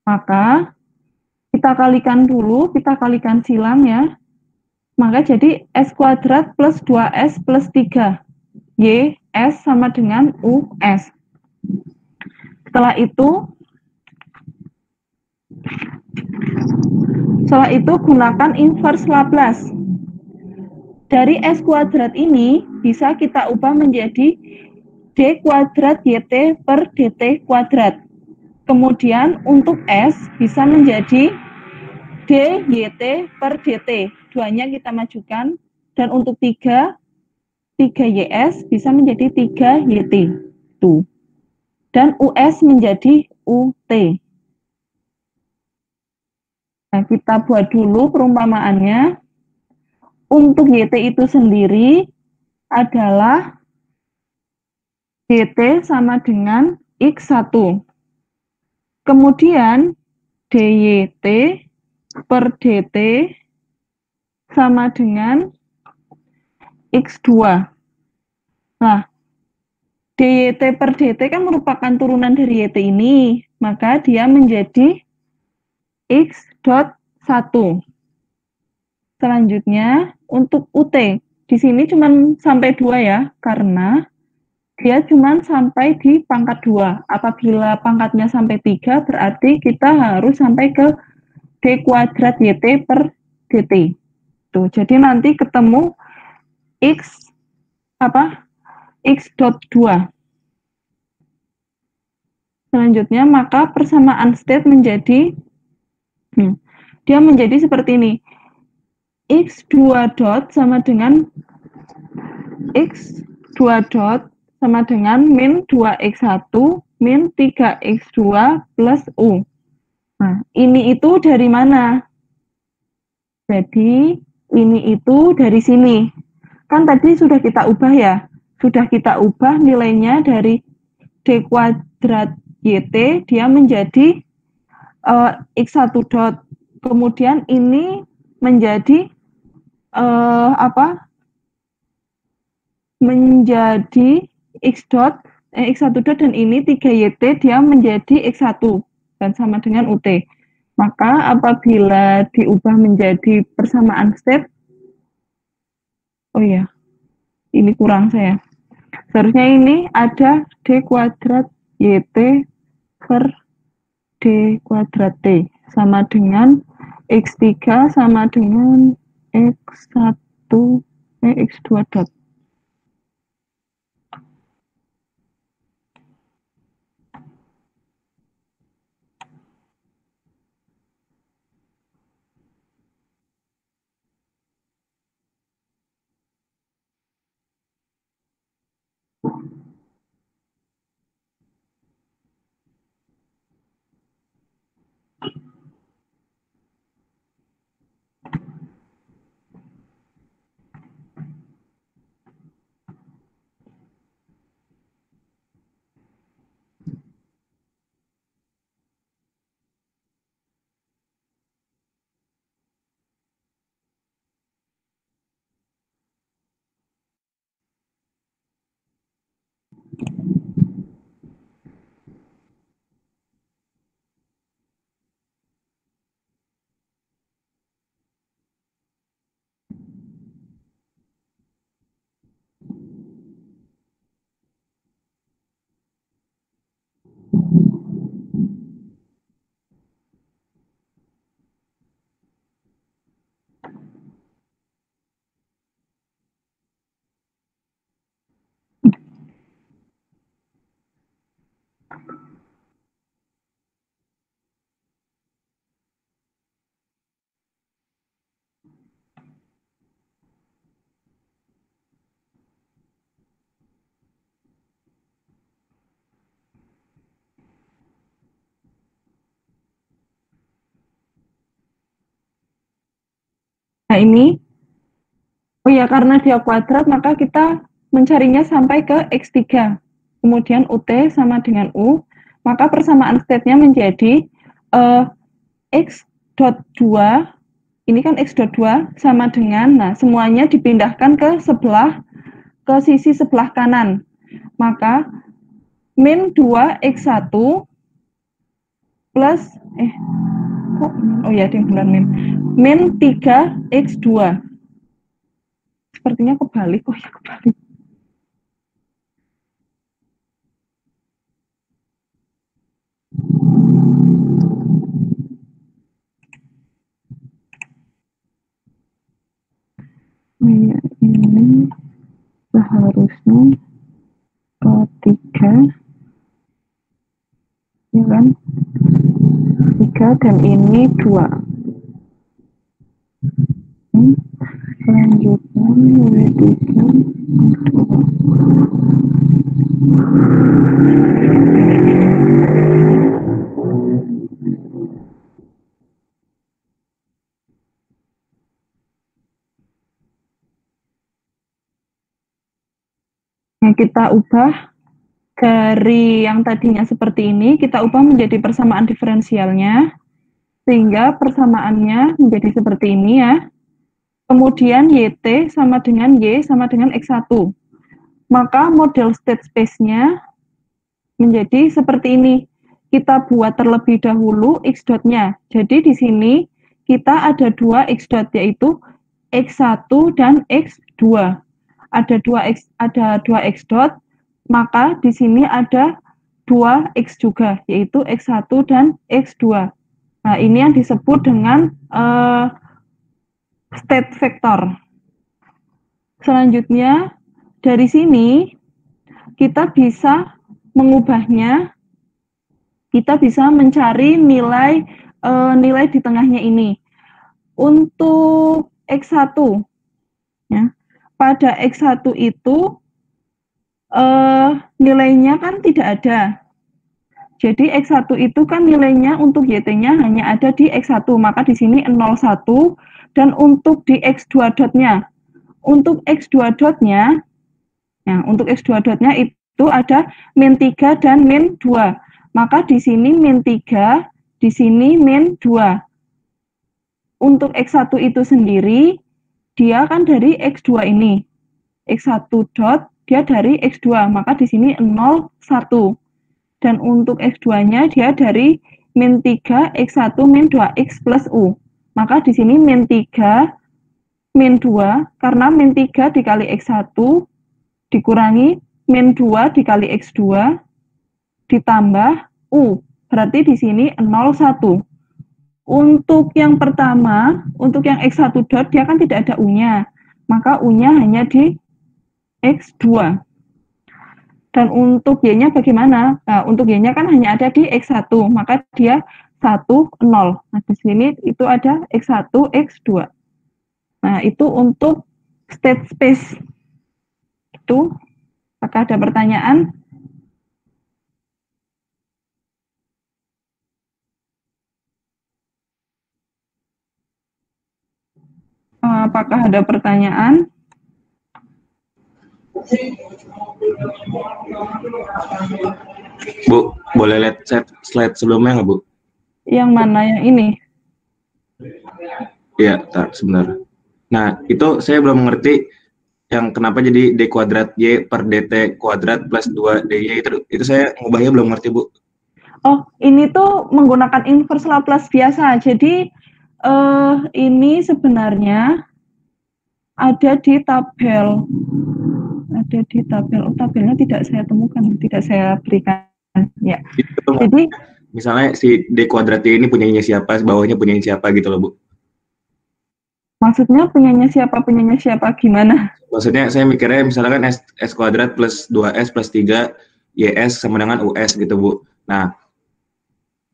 Maka kita kalikan dulu, kita kalikan silang ya. Maka jadi S kuadrat plus 2S plus 3. YS sama dengan US. Setelah itu gunakan inverse Laplace. Dari S kuadrat ini bisa kita ubah menjadi D kuadrat YT per DT kuadrat. Kemudian untuk S bisa menjadi DYT per DT. Duanya kita majukan. Dan untuk 3YS bisa menjadi 3YT. Tuh. Dan US menjadi UT. Nah, kita buat dulu perumpamaannya. Untuk YT itu sendiri adalah DT sama dengan X1. Kemudian DYT per DT sama dengan X2. Nah, DYT per DT kan merupakan turunan dari YT ini, maka dia menjadi X dot 1. Selanjutnya, untuk UT, di sini cuma sampai 2 ya, karena dia cuma sampai di pangkat 2. Apabila pangkatnya sampai 3, berarti kita harus sampai ke D kuadrat YT per DT. Tuh, jadi nanti ketemu X dot 2. Selanjutnya, maka persamaan state menjadi dia menjadi seperti ini. X2 dot sama dengan X2 dot sama dengan min 2X1 min 3X2 plus U. Nah, ini itu dari mana? Jadi, ini itu dari sini. Kan tadi sudah kita ubah ya. Sudah kita ubah nilainya dari D kuadrat YT, dia menjadi X1 dot. Kemudian ini menjadi menjadi X1 dot dan ini 3YT dia menjadi X1 dan sama dengan UT. Maka apabila diubah menjadi persamaan state, oh ya, ini kurang saya. Seharusnya ini ada D kuadrat YT per D kuadrat T sama dengan X3 sama dengan X1 X2 dot. Nah ini, oh ya karena dia kuadrat maka kita mencarinya sampai ke X3. Kemudian UT sama dengan U, maka persamaan state-nya menjadi X dot 2, ini kan X dot 2 sama dengan, nah semuanya dipindahkan ke sisi sebelah kanan. Maka min 2X1 plus, oh ya, ada yang bulan min 3X2. Sepertinya kebalik, oh ya kebalik. Ya, ini seharusnya ketiga, ya kan? 3 dan ini 2. Selanjutnya W3 Nah, kita ubah dari yang tadinya seperti ini, kita ubah menjadi persamaan diferensialnya, sehingga persamaannya menjadi seperti ini ya. Kemudian YT sama dengan Y sama dengan X1. Maka model state space-nya menjadi seperti ini. Kita buat terlebih dahulu X dot-nya. Jadi di sini kita ada 2 X dot, yaitu X1 dan X2. Ada 2 X dot, maka di sini ada 2 X juga, yaitu X1 dan X2. Nah, ini yang disebut dengan state vector. Selanjutnya, dari sini kita bisa mengubahnya, kita bisa mencari nilai di tengahnya ini. Untuk X1, ya, pada X1 itu nilainya kan tidak ada. Jadi X1 itu kan nilainya untuk YT-nya hanya ada di X1, maka di sini 0,1, dan untuk di X2 dot-nya. Untuk X2 dot-nya, ya, untuk X2 dot-nya itu ada min 3 dan min 2. Maka di sini min 3, di sini min 2. Untuk X1 itu sendiri, dia kan dari X2 ini. X1 dot, dia dari X2, maka di sini 0, 1. Dan untuk X2-nya dia dari min 3, X1, min 2X plus U. Maka di sini min 3, min 2, karena min 3 dikali X1 dikurangi min 2 dikali X2 ditambah U. Berarti di sini 0, 1. Untuk yang pertama, untuk yang X1 dot, dia kan tidak ada U-nya. Maka U-nya hanya di X2. Dan untuk Y-nya bagaimana? Nah, untuk Y-nya kan hanya ada di X1. Maka dia 1, 0. Nah, di sini itu ada X1, X2. Nah, itu untuk state space. Itu, apakah ada pertanyaan? Apakah ada pertanyaan? Bu, boleh lihat slide sebelumnya nggak, Bu? Yang mana yang ini? Iya, sebentar. Nah, itu saya belum mengerti yang kenapa jadi D kuadrat Y per DT kuadrat plus 2 DY itu saya ngubahnya belum ngerti, Bu. Oh, ini tuh menggunakan inverse Laplace biasa. Jadi, ini sebenarnya ada di tabel. Ada di tabel. Oh, tabelnya tidak saya temukan, tidak saya berikan. Ya. Jadi, misalnya si D kuadrat Y ini punyanya siapa, bawahnya punyanya siapa gitu loh, Bu. Maksudnya punyanya siapa gimana? Maksudnya saya mikirnya misalkan S kuadrat plus 2S plus 3 YS sama dengan US gitu, Bu. Nah,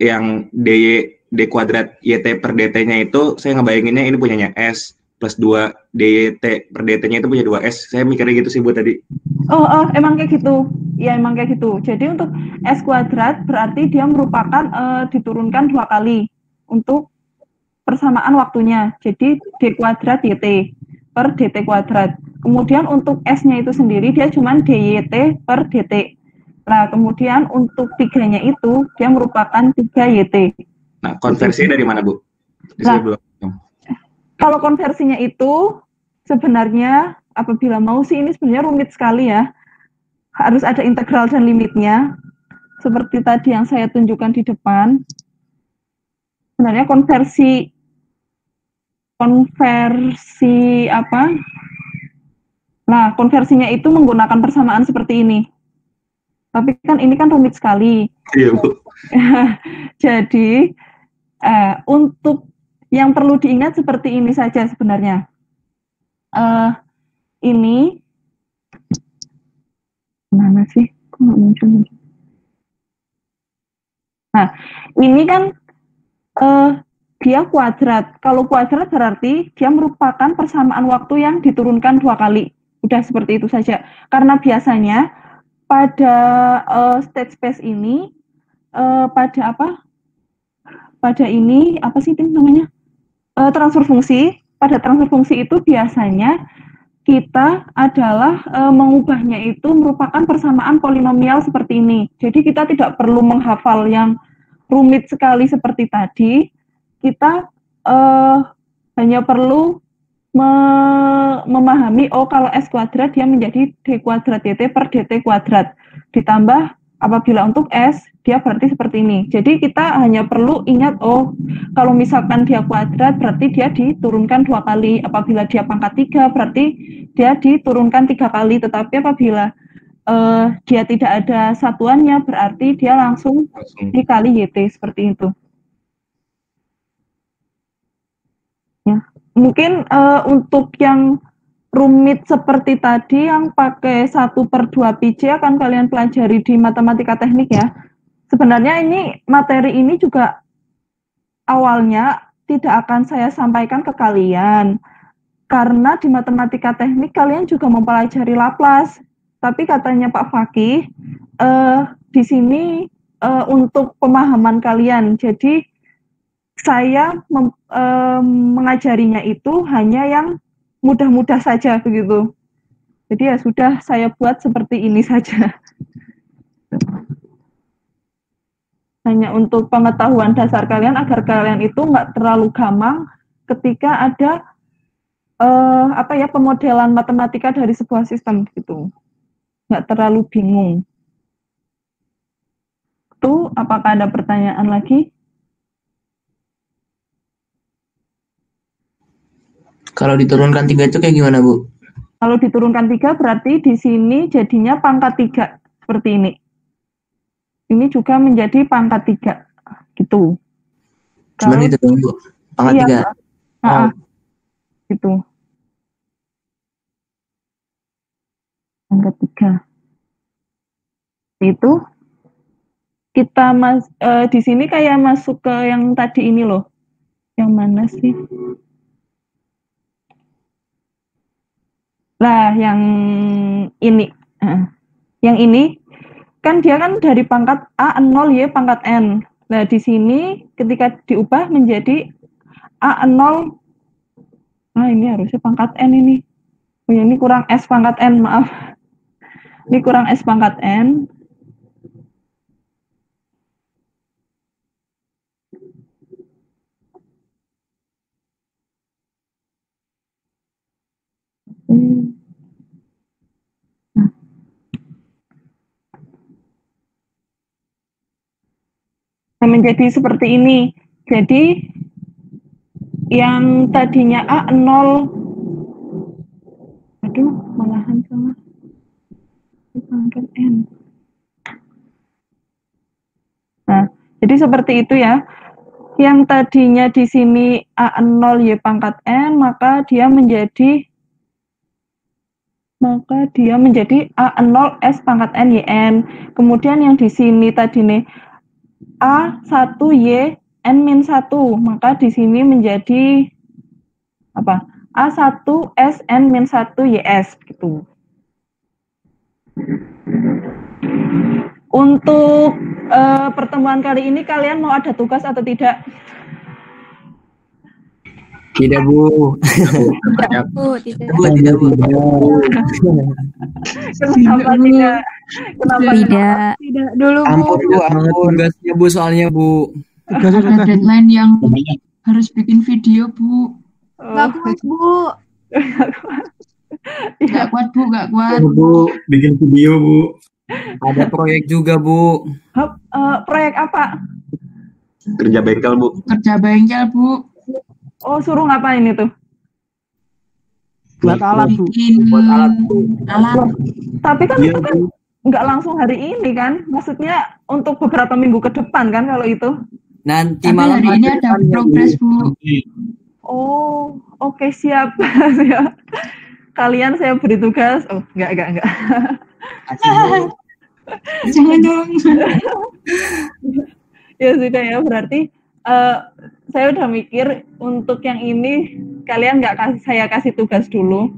yang D kuadrat YT per DT-nya itu saya ngebayanginnya ini punyanya S plus 2 DYT per DT-nya itu punya 2S. Saya mikirnya gitu sih, Bu, tadi. Oh, emang kayak gitu. Ya, emang kayak gitu. Jadi untuk S kuadrat berarti dia merupakan diturunkan 2 kali untuk persamaan waktunya. Jadi D kuadrat YT per DT kuadrat. Kemudian untuk S-nya itu sendiri dia cuma DYT per DT. Nah, kemudian untuk 3-nya itu dia merupakan 3YT. Nah, konversinya dari mana, Bu? Kalau konversinya itu sebenarnya apabila mau sih ini sebenarnya rumit sekali ya. Harus ada integral dan limitnya. Seperti tadi yang saya tunjukkan di depan. Sebenarnya konversi apa? Nah, konversinya itu menggunakan persamaan seperti ini. Tapi kan ini kan rumit sekali. Iya, Bu. Jadi, untuk yang perlu diingat seperti ini saja sebenarnya. Ini, mana sih? Kok nggak muncul? Nah, ini kan dia kuadrat. Kalau kuadrat berarti dia merupakan persamaan waktu yang diturunkan 2 kali. Udah seperti itu saja. Karena biasanya pada state space ini pada ini apa sih namanya transfer fungsi. Pada transfer fungsi itu biasanya kita adalah mengubahnya itu merupakan persamaan polinomial seperti ini. Jadi kita tidak perlu menghafal yang rumit sekali seperti tadi. Kita hanya perlu memahami, oh kalau S kuadrat dia menjadi D kuadrat YT per DT kuadrat. Ditambah apabila untuk S, dia berarti seperti ini. Jadi kita hanya perlu ingat, oh kalau misalkan dia kuadrat berarti dia diturunkan 2 kali. Apabila dia pangkat 3 berarti dia diturunkan 3 kali. Tetapi apabila dia tidak ada satuannya berarti dia langsung dikali YT seperti itu. Ya. Mungkin untuk yang rumit seperti tadi yang pakai 1/2 PJ akan kalian pelajari di matematika teknik ya. Sebenarnya ini materi ini juga awalnya tidak akan saya sampaikan ke kalian. Karena di matematika teknik kalian juga mempelajari Laplace. Tapi katanya Pak Fakih, di sini untuk pemahaman kalian. Jadi saya mengajarinya itu hanya yang mudah-mudah saja begitu. Jadi ya sudah saya buat seperti ini saja. Hanya untuk pengetahuan dasar kalian agar kalian itu nggak terlalu gampang ketika ada pemodelan matematika dari sebuah sistem gitu. Nggak terlalu bingung. Itu apakah ada pertanyaan lagi? Kalau diturunkan 3 itu kayak gimana, Bu? Kalau diturunkan 3 berarti di sini jadinya pangkat 3 seperti ini. Ini juga menjadi pangkat 3 gitu. Cuman Kalau itu Bu. Pangkat iya, 3. Heeh. Gitu. Pangkat 3. Itu kita di sini kayak masuk ke yang tadi ini loh. Yang mana sih? Lah, yang ini. Yang ini kan dia kan dari pangkat A0 Y pangkat N. Nah, di sini ketika diubah menjadi A0. Nah, ini harusnya pangkat N ini. Oh ya, ini kurang S pangkat N, maaf. Ini kurang S pangkat N. Nah, menjadi seperti ini. Jadi yang tadinya A0, aduh, malahan salah. Pangkat N. Nah, jadi seperti itu ya. Yang tadinya di sini A0 Y pangkat N, maka dia menjadi A0 S pangkat N YN. Kemudian yang di sini tadi nih A1 Y N-1, maka di sini menjadi apa? A1 S N-1 YS gitu. Untuk pertemuan kali ini kalian mau ada tugas atau tidak? Tidak, Bu. Tidak, Bu. Tidak. Tidak, Bu. Kenapa tidak? Kenapa Tidak. Tidak dulu, Bu. Ampun, Bu. Ampun. Tugasnya, Bu, soalnya, Bu. Ada deadline yang harus bikin video, Bu. Nggak kuat, Bu. Nggak kuat, Bu. Nggak kuat. Bu, bikin video, Bu. Ada proyek juga, Bu. Proyek apa? Kerja bengkel, Bu. Kerja bengkel, Bu. Oh, suruh ngapain itu? Buat alat, Bu. Bikin Buat alat, Bu. alat. Tapi kan Iya, itu kan nggak langsung hari ini kan? Maksudnya untuk beberapa minggu ke depan kan kalau itu? Nanti Tapi malam hari ini ada progres, Bu. Oh, oke, siap. Siap. Kalian saya beri tugas. Oh, enggak. Asik, Bu. Jangan dong. Ya sudah ya, berarti saya udah mikir untuk yang ini kalian nggak saya kasih tugas dulu.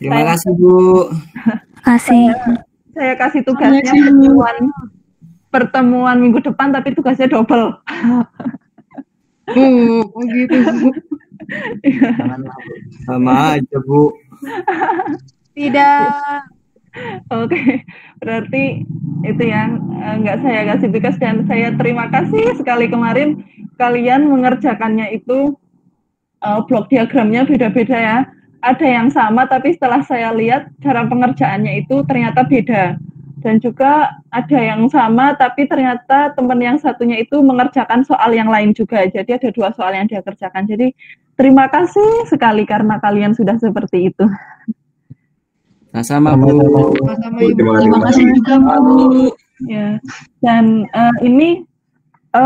Terima kasih, Bu. Kasih. Saya kasih tugasnya pertemuan minggu depan, tapi tugasnya double. Oh gitu, Bu. Sama aja, Bu. Tidak. Oke, berarti itu yang nggak saya kasih tugas, dan saya terima kasih sekali kemarin kalian mengerjakannya itu blok diagramnya beda-beda ya. Ada yang sama, tapi setelah saya lihat cara pengerjaannya itu ternyata beda. Dan juga ada yang sama, tapi ternyata teman yang satunya itu mengerjakan soal yang lain juga. Jadi ada 2 soal yang dia kerjakan. Jadi terima kasih sekali karena kalian sudah seperti itu. Sama, Bu. Sama Ibu. Terima kasih juga, Bu. Ya. Dan ini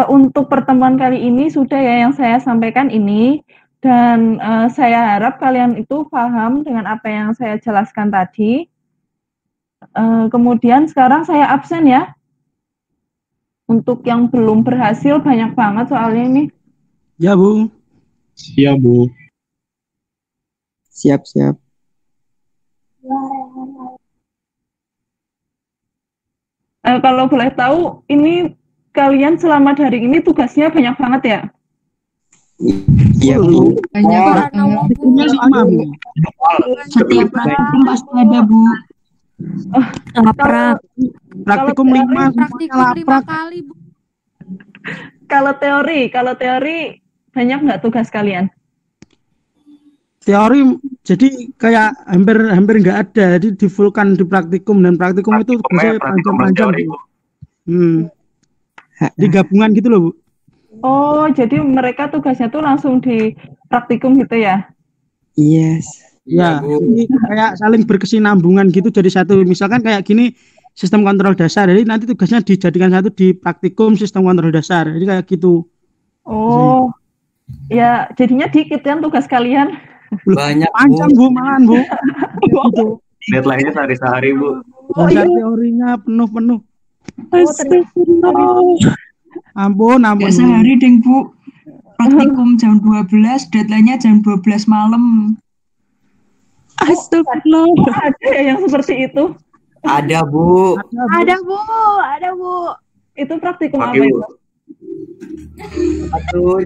untuk pertemuan kali ini sudah ya yang saya sampaikan ini. Dan saya harap kalian itu paham dengan apa yang saya jelaskan tadi. Kemudian sekarang saya absen ya. Untuk yang belum berhasil banyak banget soalnya ini. Ya, Bu. Siap, Bu. Siap. Kalau boleh tahu, ini kalian selama dari ini tugasnya banyak banget ya? Iya, Bu. Banyak banget. Setiap praktikum pasti ada, Bu. Laprak. Praktikum 5. Praktikum 5 kali, Bu. Kalau teori banyak nggak tugas kalian? Teori jadi kayak hampir nggak ada, jadi difulkan di praktikum, dan praktikum itu bisa panjang-panjang, Bu. Di gabungan gitu loh, Bu. Oh, jadi mereka tugasnya tuh langsung di praktikum gitu ya? Yes. Ya, jadi kayak saling berkesinambungan gitu jadi satu. Misalkan kayak gini sistem kontrol dasar. Jadi nanti tugasnya dijadikan satu di praktikum sistem kontrol dasar. Jadi kayak gitu. Oh, ya jadinya dikit kan tugas kalian. Banyak, Panjang Bu, malahan Bu. Gitu. Deadline-nya sehari-hari, Bu. Dasar teorinya penuh-penuh. Ampun. Nggak sehari deng Bu. Praktikum jam 12, deadline-nya jam 12 malam. Astagfirullah. Ada ya yang seperti itu. Ada, Bu. Ada Bu. Itu praktikum Pakai, apa Bu. itu? Aduh.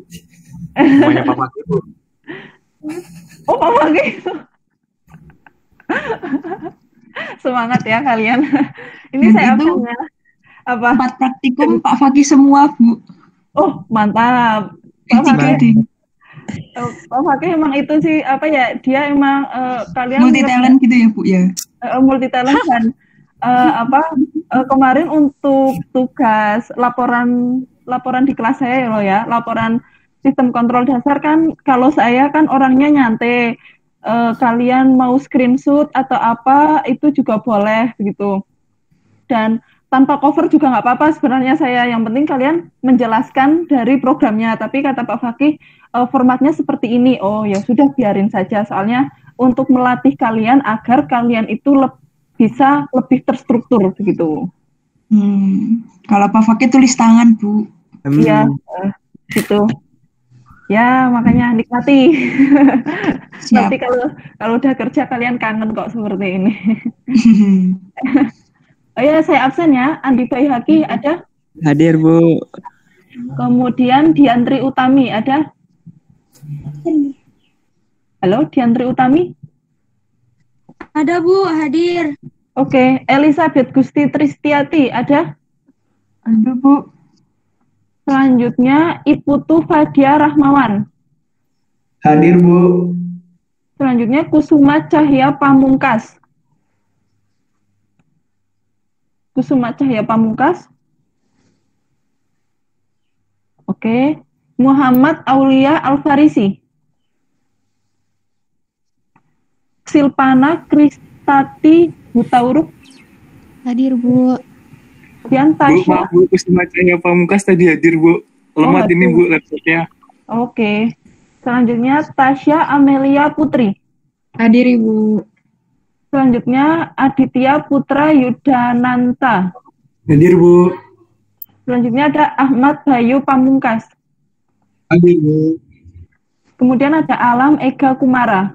Semuanya Pak Fakih, Bu. Oh, pakai itu. Semangat ya kalian. Ini Dan saya itu absennya. Apa? 4 praktikum Pak Fakih semua, Bu. Oh, mantap. Pak Tiga Fakih. deng. Pak Fakih emang itu sih apa ya? Dia emang kalian Multi talent gitu ya, Bu ya. multi talent kan. Kemarin untuk tugas laporan di kelas saya loh ya, laporan sistem kontrol dasar kan kalau saya kan orangnya nyantai. Kalian mau screenshot atau apa itu juga boleh begitu. Dan tanpa cover juga nggak apa-apa sebenarnya saya. Yang penting kalian menjelaskan dari programnya. Tapi kata Pak Fakih formatnya seperti ini. Oh ya sudah biarin saja. Soalnya untuk melatih kalian agar kalian itu bisa lebih terstruktur begitu. Kalau Pak Fakih tulis tangan, Bu. Iya, gitu. Ya makanya nikmati. Nanti kalau udah kerja kalian kangen kok seperti ini. Oh ya, saya absen ya. Andi Baihaki ada? Hadir, Bu. Kemudian Diantri Utami ada? Halo, Diantri Utami? Ada Bu, hadir. Oke, Elizabeth Gusti Tristiati ada? Ada, Bu. Selanjutnya Iputu Fadia Rahmawan. Hadir, Bu. Selanjutnya Kusuma Cahya Pamungkas. Kusuma Cahya Pamungkas. Oke. Muhammad Aulia Alfarisi. Silpana Kristati Hutauruk. Hadir, Bu. Kemudian Tasya. Bu, Kusuma Cahya Pamungkas tadi hadir, Bu. Lemot ini, Bu, laptopnya. Oke. Selanjutnya Tasya Amelia Putri. Hadir, Ibu. Selanjutnya Aditya Putra Yudananta. Hadir, Bu. Selanjutnya ada Ahmad Bayu Pamungkas. Hadir, Bu. Kemudian ada Alam Ega Kumara.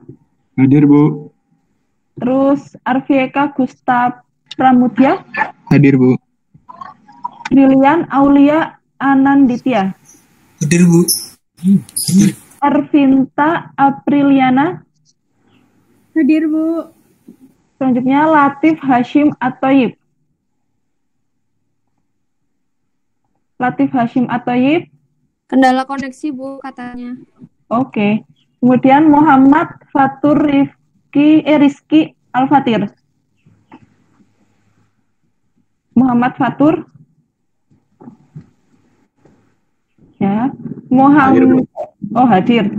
Hadir, Bu. Terus Arvieka Gusta Pramudya. Hadir, Bu. Brilian Aulia Ananditya. Hadir, Bu. Arvinta Apriliana. Hadir Bu. Selanjutnya Latif Hashim Atoyib. Latif Hashim Atoyib. Kendala koneksi Bu katanya. Oke. Kemudian Muhammad Fatur Rizky Al-Fatir. Muhammad Fatur. Ya. Muhammad hadir.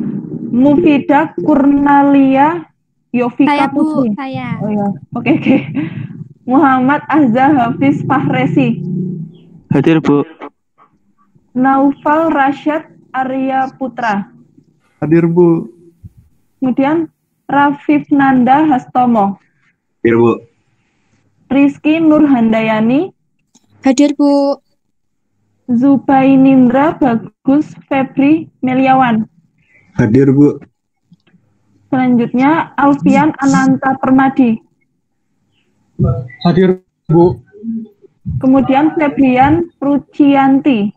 Mufidah Kurnalia Yovika Saya Bu, Putri. saya. Oh ya. Oke. Muhammad Azza Hafiz Fahresi. Hadir, Bu. Naufal Rashad Arya Putra. Hadir, Bu. Kemudian Rafif Nanda Hastomo. Hadir, Bu. Rizky Nurhandayani. Hadir, Bu. Zubainindra Bagus Febri Meliawan. Hadir, Bu. Selanjutnya Alfian Ananta Permadi. Hadir, Bu. Kemudian Febrian Rucianti.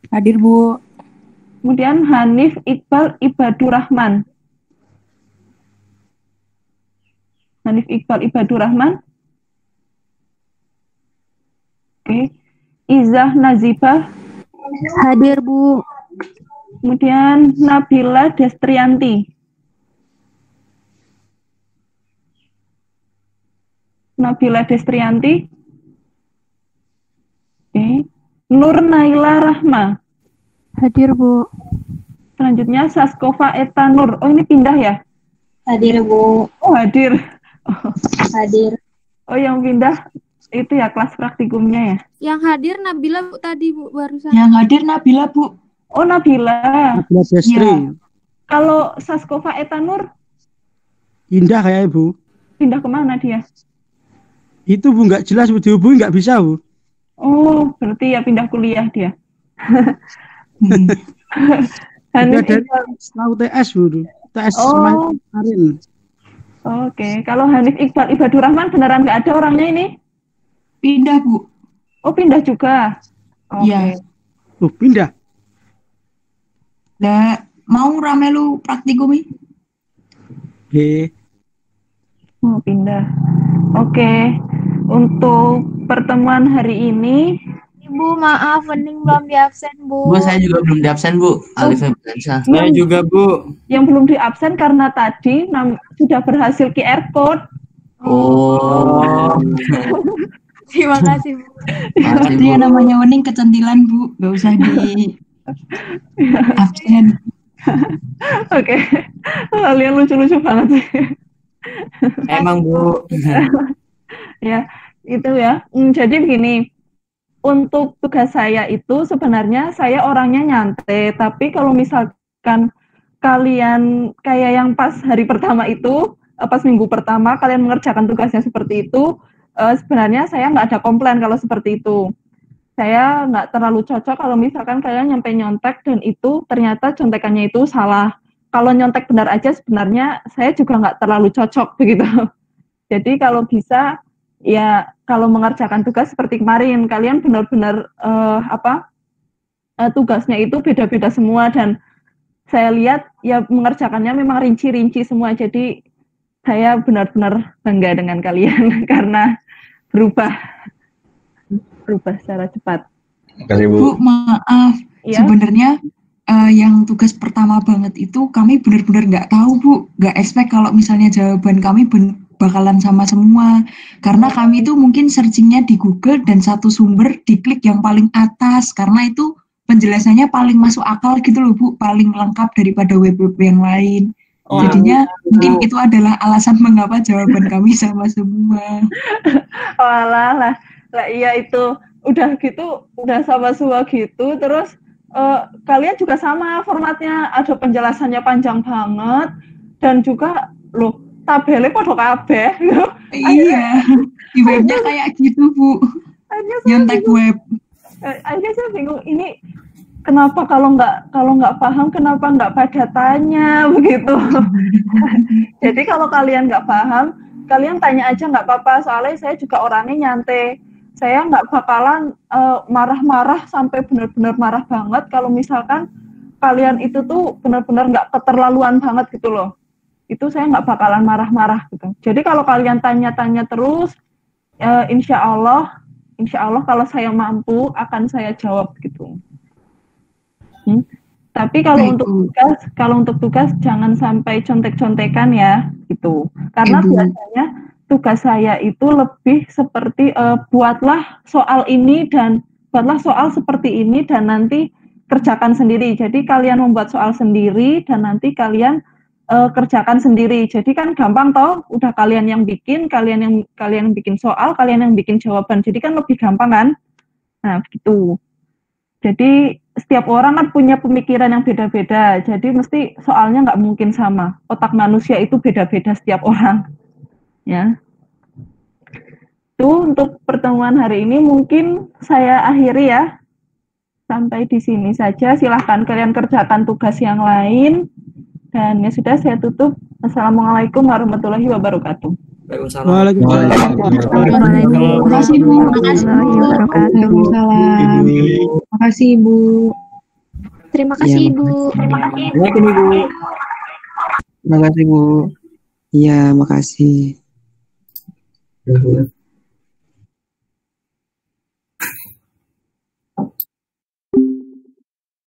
Hadir, Bu. Kemudian Hanif Iqbal Ibadur Rahman. Hanif Iqbal Ibadur Rahman. Oke. Izah Nazibah. Hadir, Bu. Kemudian Nabila Destrianti. Nabila Destrianti. Oke. Nur Naila Rahma. Hadir, Bu. Selanjutnya Saskova Eta Nur. Oh, ini pindah ya? Hadir, Bu. Oh, hadir. Hadir. Oh, yang pindah itu ya kelas praktikumnya ya? Yang hadir Nabila Bu tadi Bu barusan. Yang hadir Nabila, Bu. Oh, Nabila. Nabila Destri. Iya. Kalau Saskova Etanur Indah kayak Bu. pindah kemana dia? Itu Bu nggak jelas Bu, dihubungi nggak bisa Bu. Oh, berarti ya pindah kuliah dia. Udah Hanif dari Iqbal. setelah UTS Bu. UTS Oh, kemarin. oke. Kalau Hanif Iqbal Ibadur Rahman beneran nggak ada orangnya ini? Pindah, Bu. Oh, pindah juga. Oke. Iya. Pindah. Lah, mau rame lu praktikum nih? Oh, pindah. Oke. Untuk pertemuan hari ini, Ibu maaf, Wening belum di absen Bu. Bu, saya juga belum di absen, Bu. Alif Febriansyah. Saya juga, Bu. yang belum diabsen karena tadi sudah berhasil QR code. Oh. Terima kasih Bu. Makasih, Itu Bu. ya namanya Wening kecantilan, Bu. Gak usah di absen. Oke. Kalian lucu-lucu banget sih. Emang, Bu. Ya, itu ya. Jadi begini, untuk tugas saya itu sebenarnya saya orangnya nyantai, tapi kalau misalkan kalian kayak yang pas hari pertama itu, pas minggu pertama kalian mengerjakan tugasnya seperti itu, sebenarnya saya nggak ada komplain kalau seperti itu. Saya nggak terlalu cocok kalau misalkan kalian nyampe nyontek dan itu ternyata contekannya itu salah. Kalau nyontek benar aja sebenarnya saya juga nggak terlalu cocok begitu. Jadi kalau bisa ya kalau mengerjakan tugas seperti kemarin kalian benar-benar tugasnya itu beda-beda semua dan saya lihat ya mengerjakannya memang rinci-rinci semua. Jadi saya benar-benar bangga dengan kalian karena berubah secara cepat. Terima kasih, Bu. Bu, maaf. Iya. Sebenarnya yang tugas pertama banget itu kami benar-benar nggak tahu, Bu. Nggak expect kalau misalnya jawaban kami bakalan sama semua. Karena kami itu mungkin searchingnya di Google dan satu sumber diklik yang paling atas. Karena itu penjelasannya paling masuk akal gitu loh, Bu. Paling lengkap daripada web-web yang lain. Oh, Jadinya mungkin itu adalah alasan mengapa jawaban kami sama semua. Walah lah iya itu udah gitu udah sama semua gitu terus kalian juga sama formatnya ada penjelasannya panjang banget dan juga loh tabelnya podo kabeh. Iya, di webnya kayak gitu, Bu. Nyontek web. Akhirnya saya bingung ini kenapa kalau nggak paham kenapa nggak pada tanya begitu. Jadi kalau kalian nggak paham kalian tanya aja nggak apa-apa soalnya saya juga orangnya nyantai. Saya nggak bakalan marah-marah sampai benar-benar marah banget kalau misalkan kalian itu tuh benar-benar nggak keterlaluan banget gitu loh. Itu saya nggak bakalan marah-marah gitu. Jadi kalau kalian tanya-tanya terus, insya Allah kalau saya mampu akan saya jawab gitu. Tapi kalau untuk tugas jangan sampai contek-contekan ya gitu. Karena biasanya tugas saya itu lebih seperti buatlah soal ini dan buatlah soal seperti ini dan nanti kerjakan sendiri. Jadi kalian membuat soal sendiri dan nanti kalian kerjakan sendiri. Jadi kan gampang toh, udah kalian yang bikin bikin soal, kalian yang bikin jawaban. Jadi kan lebih gampang kan? Nah, begitu. Jadi setiap orang kan punya pemikiran yang beda-beda. Jadi mesti soalnya nggak mungkin sama. Otak manusia itu beda-beda setiap orang. Ya. Itu untuk pertemuan hari ini mungkin saya akhiri ya. Sampai di sini saja. Silahkan kalian kerjakan tugas yang lain. Dan ya sudah saya tutup. Assalamualaikum warahmatullahi wabarakatuh. Waalaikumsalam. Terima kasih Bu. Terima kasih, Bu. Terima kasih Ibu. Terima kasih Bu. Iya, makasih.